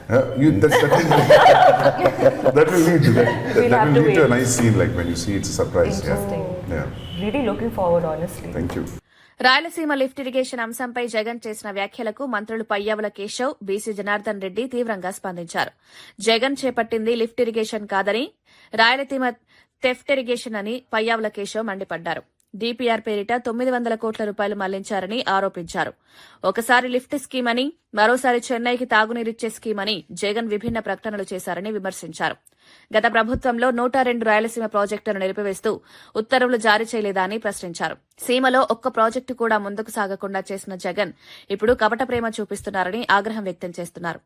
K: That will lead to a nice scene, like when you see it's a surprise.
M: Interesting.
K: Yeah.
M: Really looking forward, honestly.
K: Thank you.
A: Rayalaseema lift irrigation అంశంపై జగన్ చేసిన వ్యాఖ్యలకు మంత్రులు Payyavula Keshav, BC Janardhan Reddy తీవ్రంగా స్పందించారు. జగన్ చేపట్టింది lift irrigation కాదని, Rayalaseema theft irrigation అని పయ్యావుల కేశవ్ మండిపడ్డారు. డీపీఆర్ పేరిట 900 కోట్ల రూపాయలు మళ్లించారని ఆరోపించారు. ఒకసారి లిఫ్ట్ స్కీమ్ అని, మరోసారి చెన్నైకి తాగునీరిచ్చే స్కీమ్ అని జగన్ విభిన్న ప్రకటనలు చేశారని విమర్శించారు. గత ప్రభుత్వంలో 102 రాయలసీమ ప్రాజెక్టులను నిలిపివేస్తూ ఉత్తర్వులు జారీ చేయలేదా అని ప్రశ్నించారు. సీమలో ఒక్క ప్రాజెక్టు కూడా ముందుకు సాగకుండా చేసిన జగన్ ఇప్పుడు కపట ప్రేమ చూపిస్తున్నారని ఆగ్రహం వ్యక్తం చేస్తున్నారు.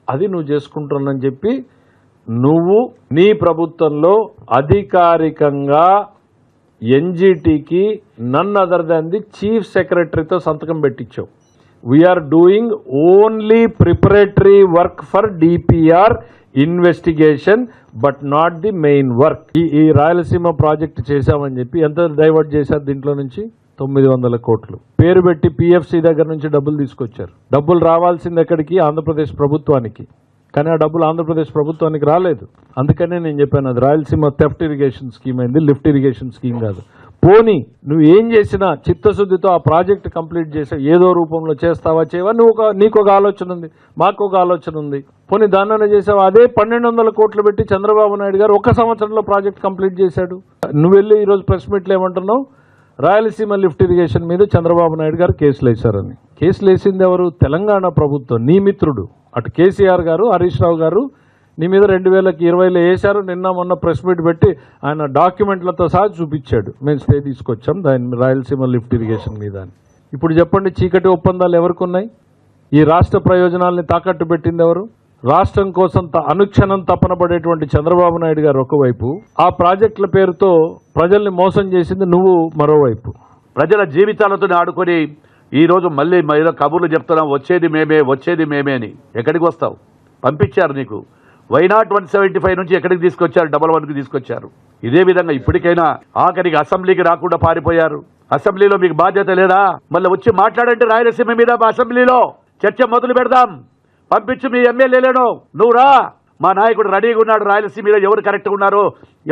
N: అది నువ్వు చేసుకుంటున్నాని చెప్పి నువ్వు నీ ప్రభుత్వంలో అధికారికంగా ఎన్జీటీకి none other than the chief సెక్రటరీతో సంతకం పెట్టించావు. We are doing only preparatory work for DPR investigation but not the main work. ఈ రాయలసీమ ప్రాజెక్ట్ చేశామని చెప్పి ఎంత డైవర్ట్ చేశారు దీంట్లో నుంచి? 900 కోట్లు పేరు పెట్టి పిఎఫ్సి దగ్గర నుంచి డబ్బులు తీసుకొచ్చారు. డబ్బులు రావాల్సింది ఎక్కడికి? ఆంధ్రప్రదేశ్ ప్రభుత్వానికి. కానీ ఆ డబ్బులు ఆంధ్రప్రదేశ్ ప్రభుత్వానికి రాలేదు. అందుకనే నేను చెప్పాను అది రాయలసీమ థెఫ్ట్ ఇరిగేషన్ స్కీమ్ అయింది, లిఫ్ట్ ఇరిగేషన్ స్కీమ్ కాదు. పోనీ నువ్వు ఏం చేసినా చిత్తశుద్ధితో ఆ ప్రాజెక్ట్ కంప్లీట్ చేసావు, ఏదో రూపంలో చేస్తావా చేయవా, నీకు ఒక ఆలోచన ఉంది, మాకు ఒక ఆలోచన ఉంది. పోనీ దాన్నైనా చేసావు. అదే 1200 కోట్లు పెట్టి చంద్రబాబు నాయుడు గారు 1 సంవత్సరంలో ప్రాజెక్ట్ కంప్లీట్ చేశాడు. నువ్వు వెళ్ళి ఈరోజు ప్రెస్ మీట్లో ఏమంటున్నావు, రాయలసీమ లిఫ్ట్ ఇరిగేషన్ మీద చంద్రబాబు నాయుడు గారు కేసులు వేశారని. కేసులు వేసింది ఎవరు? తెలంగాణ ప్రభుత్వం, నీ మిత్రుడు. అటు కేసీఆర్ గారు, హరీష్ రావు గారు నీ మీద 2020లో వేశారు. నిన్న మొన్న ప్రెస్ మీట్ పెట్టి ఆయన డాక్యుమెంట్లతో సహా చూపించాడు, మేము స్టే తీసుకొచ్చాం దాని రాయలసీమ లిఫ్ట్ ఇరిగేషన్ మీద అని. ఇప్పుడు చెప్పండి, చీకటి ఒప్పందాలు ఎవరికి ఉన్నాయి? ఈ రాష్ట్ర ప్రయోజనాల్ని తాకట్టు పెట్టింది ఎవరు? రాష్ట్రం కోసం అనుక్షణం తపన పడేటువంటి చంద్రబాబు నాయుడు గారు ఒకవైపు, ఆ ప్రాజెక్టుల పేరుతో ప్రజల్ని మోసం చేసింది నువ్వు మరోవైపు.
O: ప్రజల జీవితాలతో ఆడుకొని ఈరోజు మళ్ళీ ఏదో కబుర్లు చెప్తున్నాం, వచ్చేది మేమే అని. ఎక్కడికి వస్తావు? పంపించారు నీకు. వైనాట్ 175 నుంచి ఎక్కడికి తీసుకొచ్చారు? 11కి తీసుకొచ్చారు. ఇదే విధంగా ఇప్పటికైనా ఆఖరికి అసెంబ్లీకి రాకుండా పారిపోయారు. అసెంబ్లీలో మీకు బాధ్యత లేదా? మళ్ళీ వచ్చి మాట్లాడంటే రాయలసీమ మీద అసెంబ్లీలో చర్చ మొదలు పెడదాం. పంపించు మీ ఎమ్మెల్యేలను, నువ్వు రా. మా నాయకుడు రెడీగా ఉన్నాడు. రాయలసీమ మీద ఎవరు కరెక్ట్గా ఉన్నారో,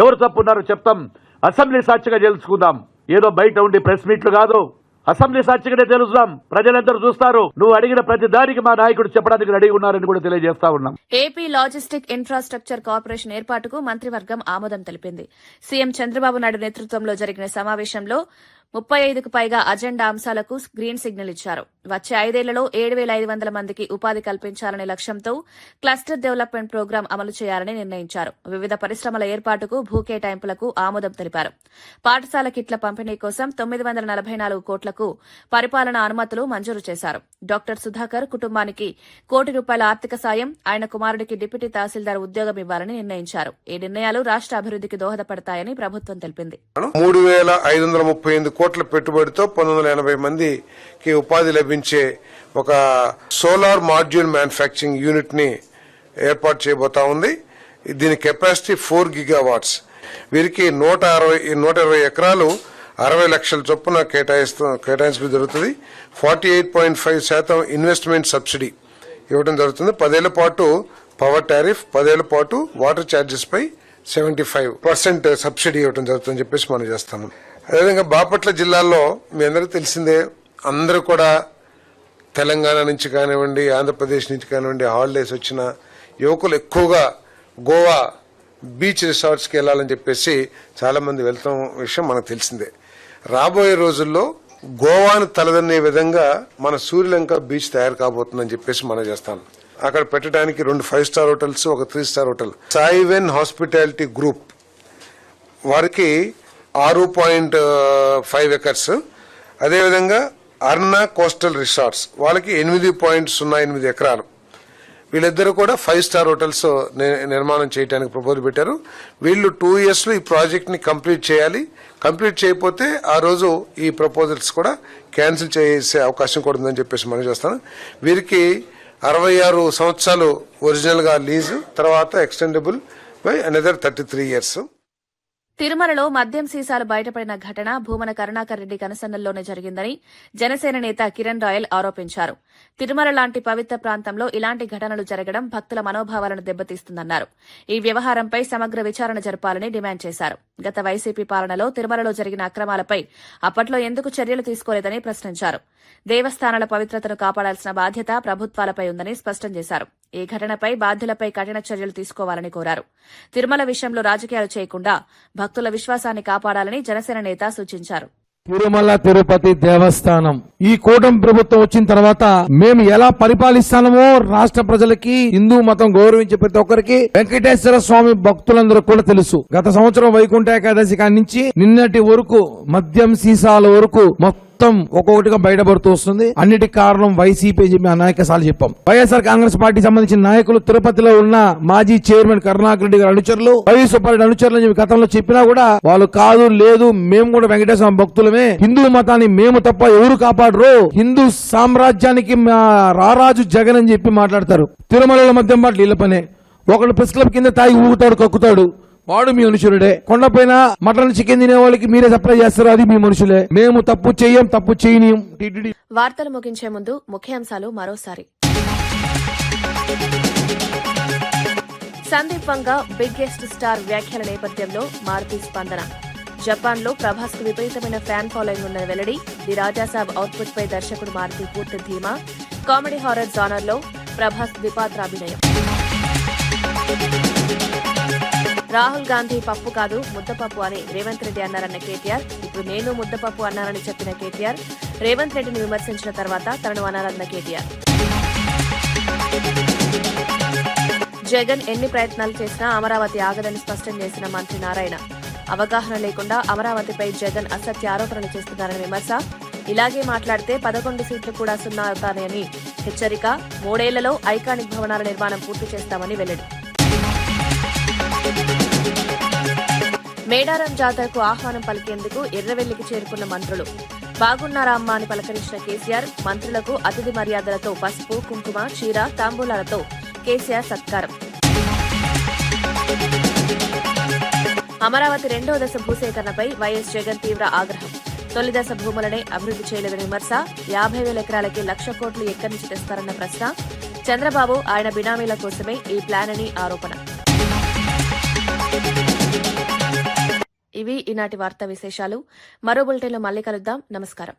O: ఎవరు తప్పు ఉన్నారో చెప్తాం. అసెంబ్లీ సాక్షిగా తెలుసుకుందాం. ఏదో బయట ఉండి ప్రెస్ మీట్లు కాదు, అసెంబ్లీ సాక్షిగానే తెలుస్తాం. ప్రజలందరూ చూస్తారు. నువ్వు అడిగిన ప్రతి దానికి మా నాయకుడు చెప్పడానికి రెడీ ఉన్నారని కూడా తెలియజేస్తా ఉన్నాం.
A: ఏపీ లాజిస్టిక్ ఇన్ఫ్రాస్ట్రక్చర్ కార్పొరేషన్ ఏర్పాటుకు మంత్రివర్గం ఆమోదం తెలిపింది. సీఎం చంద్రబాబు నాయుడు నేతృత్వంలో జరిగిన సమావేశంలో 35కు పైగా అజెండా అంశాలకు గ్రీన్ సిగ్నల్ ఇచ్చారు. వచ్చే 5 ఏళ్లలో 7,500 మందికి ఉపాధి కల్పించాలనే లక్ష్యంతో క్లస్టర్ డెవలప్మెంట్ ప్రోగ్రాం అమలు చేయాలని నిర్ణయించారు. వివిధ పరిశ్రమల ఏర్పాటుకు భూ కేటాయింపులకు ఆమోదం తెలిపారు. పాఠశాల కిట్ల పంపిణీ కోసం 944 కోట్లకు పరిపాలనా అనుమతులు మంజూరు చేశారు. డాక్టర్ సుధాకర్ కుటుంబానికి ₹1 కోటి ఆర్థిక సాయం, ఆయన కుమారుడికి డిప్యూటీ తహసీల్దార్ ఉద్యోగం ఇవ్వాలని నిర్ణయించారు. ఈ నిర్ణయాలు రాష్ట్ర అభివృద్ధికి దోహదపడతాయని ప్రభుత్వం తెలిపింది.
P: 3,538 కోట్ల పెట్టుబడితో 1980 మందికి ఉపాధి లభించే ఒక సోలార్ మాడ్యూల్ మ్యానుఫ్యాక్చరింగ్ యూనిట్ ని ఏర్పాటు చేయబోతా ఉంది. దీని కెపాసిటీ 4 gigawatts. వీరికి 120 ఎకరాలు 60 లక్షల చొప్పున కేటాయించడం జరుగుతుంది. 48.5% ఇన్వెస్ట్మెంట్ సబ్సిడీ ఇవ్వడం జరుగుతుంది. 10 ఏళ్ల పాటు పవర్ టారిఫ్, 10 ఏళ్ల పాటు వాటర్ ఛార్జెస్ పై 75% సబ్సిడీ ఇవ్వడం జరుగుతుందని చెప్పేసి మనం చేస్తాము. అదేవిధంగా బాపట్ల జిల్లాలో మీ అందరికీ తెలిసిందే, అందరూ కూడా తెలంగాణ నుంచి కానివ్వండి, ఆంధ్రప్రదేశ్ నుంచి కానివ్వండి, హాలిడేస్ వచ్చిన యువకులు ఎక్కువగా గోవా బీచ్ రిసార్ట్స్కి వెళ్ళాలని చెప్పేసి చాలా మంది వెళ్తాం విషయం మనకు తెలిసిందే. రాబోయే రోజుల్లో గోవాను తలదన్నే విధంగా మన సూర్యలంక బీచ్ తయారు కాబోతుందని చెప్పేసి మనం చేస్తాం. అక్కడ పెట్టడానికి 2 5 స్టార్ హోటల్స్, ఒక 3 స్టార్ హోటల్. సాయివెన్ హాస్పిటాలిటీ గ్రూప్ వారికి 6.5 ఎకర్స్. అదేవిధంగా అర్నా కోస్టల్ రిసార్ట్స్ వాళ్ళకి 8.08 ఎకరాలు. వీళ్ళిద్దరూ కూడా 5 స్టార్ హోటల్స్ నిర్మాణం చేయడానికి ప్రపోజల్ పెట్టారు. వీళ్ళు 2 years లో ఈ ప్రాజెక్ట్ ని కంప్లీట్ చేయాలి. కంప్లీట్ చేయకపోతే ఆ రోజు ఈ ప్రపోజల్స్ కూడా క్యాన్సిల్ చేసే అవకాశం కూడా ఉందని చెప్పేసి మనం చేస్తాను. వీరికి 66 సంవత్సరాలు ఒరిజినల్ గా లీజు, తర్వాత ఎక్స్టెండబుల్ బై అనదర్ 33 years.
A: తిరుమలలో మద్యం సీసాలు బయటపడిన ఘటన భూమన కరుణాకర్ రెడ్డి కనసన్నల్లోనే జరిగిందని జనసేన నేత కిరణ్ రాయల్ ఆరోపించారు. తిరుమల లాంటి పవిత్ర ప్రాంతంలో ఇలాంటి ఘటనలు జరగడం భక్తుల మనోభావాలను దెబ్బతీస్తుందన్నారు. ఈ వ్యవహారంపై సమగ్ర విచారణ జరపాలని డిమాండ్ చేశారు. గత వైసీపీ పాలనలో తిరుమలలో జరిగిన అక్రమాలపై అప్పట్లో ఎందుకు చర్యలు తీసుకోలేదని ప్రశ్నించారు. దేవస్థానాల పవిత్రతను కాపాడాల్సిన బాధ్యత ప్రభుత్వాలపై ఉందని స్పష్టం చేశారు. ఈ ఘటనపై బాధ్యులపై కఠిన చర్యలు తీసుకోవాలని కోరారు. తిరుమల విషయంలో రాజకీయాలు చేయకుండా భక్తుల విశ్వాసాన్ని కాపాడాలని జనసేన నేత సూచించారు.
Q: తిరుమల తిరుపతి దేవస్థానం ఈ కూటమి ప్రభుత్వం వచ్చిన తర్వాత మేము ఎలా పరిపాలిస్తామో రాష్ట్ర ప్రజలకి, హిందూ మతం గౌరవించే ప్రతి ఒక్కరికి, వెంకటేశ్వర స్వామి భక్తులందరూ కూడా తెలుసు. గత సంవత్సరం వైకుంఠ ఏకాదశి కాడి నుంచి నిన్నటి వరకు మద్యం సీసాల వరకు మొత్తం ఒక్కొక్కటిగా బయటపడుతూ వస్తుంది. అన్నిటికి కారణం వైసీపీ చెప్పి అనేకసార్లు చెప్పాం. వైఎస్ఆర్ కాంగ్రెస్ పార్టీ సంబంధించిన నాయకులు, తిరుపతిలో ఉన్న మాజీ చైర్మన్ కరుణాకర్ రెడ్డి గారి అనుచరులు, వైఎస్ఆర్ అనుచరులు చెప్పి గతంలో చెప్పినా కూడా వాళ్ళు కాదు, లేదు మేము కూడా వెంకటేశ్వర భక్తులమే, హిందూ మతాన్ని మేము తప్ప ఎవరు కాపాడరు, హిందూ సామ్రాజ్యానికి రారాజు జగన్ అని చెప్పి మాట్లాడతారు. తిరుమలలో మద్యం బాటలు ఇళ్ల పనే. ఒకడు ప్రెస్ క్లబ్ కింద తాగి ఊగుతాడు, కక్కుతాడు, వాడు మీ అనుచరుడే. కొండపైన మటన్ చికెన్ తినే వాళ్ళకి మీరే సప్లై చేస్తారు, అది మీ మనుషులే. మేము తప్పు చెయ్యం, తప్పు చేయనీయం.
A: వార్తలు ముగించే ముందు ముఖ్యాంశాలు మరోసారి. సందీప్ వంగ బిగ్గెస్ట్ స్టార్ వ్యాఖ్యల నేపథ్యంలో మారుతి స్పందన. జపాన్లో ప్రభాస్ కు విపరీతమైన ఫ్యాన్ ఫాలోయింగ్ ఉన్న వెల్లడి. ది రాజాసాబ్ అవుట్పుట్ పై దర్శకుడు మారుతి పూర్తి ధీమా. కామెడీ హారర్ జానర్ లో ప్రభాస్ ద్విపాత్రాభినయం. రాహుల్ గాంధీ పప్పు కాదు ముద్దపప్పు అని రేవంత్ రెడ్డి అన్నారన్న కేటీఆర్. ఇప్పుడు నేను ముద్దపప్పు అన్నానని చెప్పిన కేటీఆర్ రేవంత్ రెడ్డిని విమర్శించిన తర్వాత తనను అనాలన్న కేటీఆర్. జగన్ ఎన్ని ప్రయత్నాలు చేసినా అమరావతి ఆగదని స్పష్టం చేసిన మంత్రి నారాయణ. అవగాహన లేకుండా అమరావతిపై జగన్ అసత్య ఆరోపణలు చేస్తున్నారని విమర్శ. ఇలాగే మాట్లాడితే 11 సీట్లు కూడా సున్నా అవుతాయని హెచ్చరిక. 3 ఏళ్లలో ఐకానిక్ భవనాల నిర్మాణం పూర్తి చేస్తామని వెల్లడి. మేడారం జాతరకు ఆహ్వానం పలికేందుకు ఎర్రవెల్లికి చేరుకున్న మంత్రులు. బాగున్నారా అమ్మా అని పలకరించిన కేసీఆర్ మంత్రులకు అతిథి మర్యాదలతో పసుపు, కుంకుమ, చీర, తాంబూలాలతో కేసీఆర్ సత్కారం. అమరావతి 2వ దశ భూసేకరణపై వైఎస్ జగన్ తీవ్ర ఆగ్రహం. తొలి దశ భూములనే అభివృద్ధి చేయలేదని విమర్శ. 50,000 ఎకరాలకి 1,00,000 కోట్లు ఎక్కడి నుంచి తెస్తారన్న ప్రశ్న. చంద్రబాబు ఆయన బినామీల కోసమే ఈ ప్లాన్ అని ఆరోపణ. ఇవి ఈనాటి వార్తా విశేషాలు. మరో బులెటిన్లో మళ్ళీ కలుద్దాం. నమస్కారం.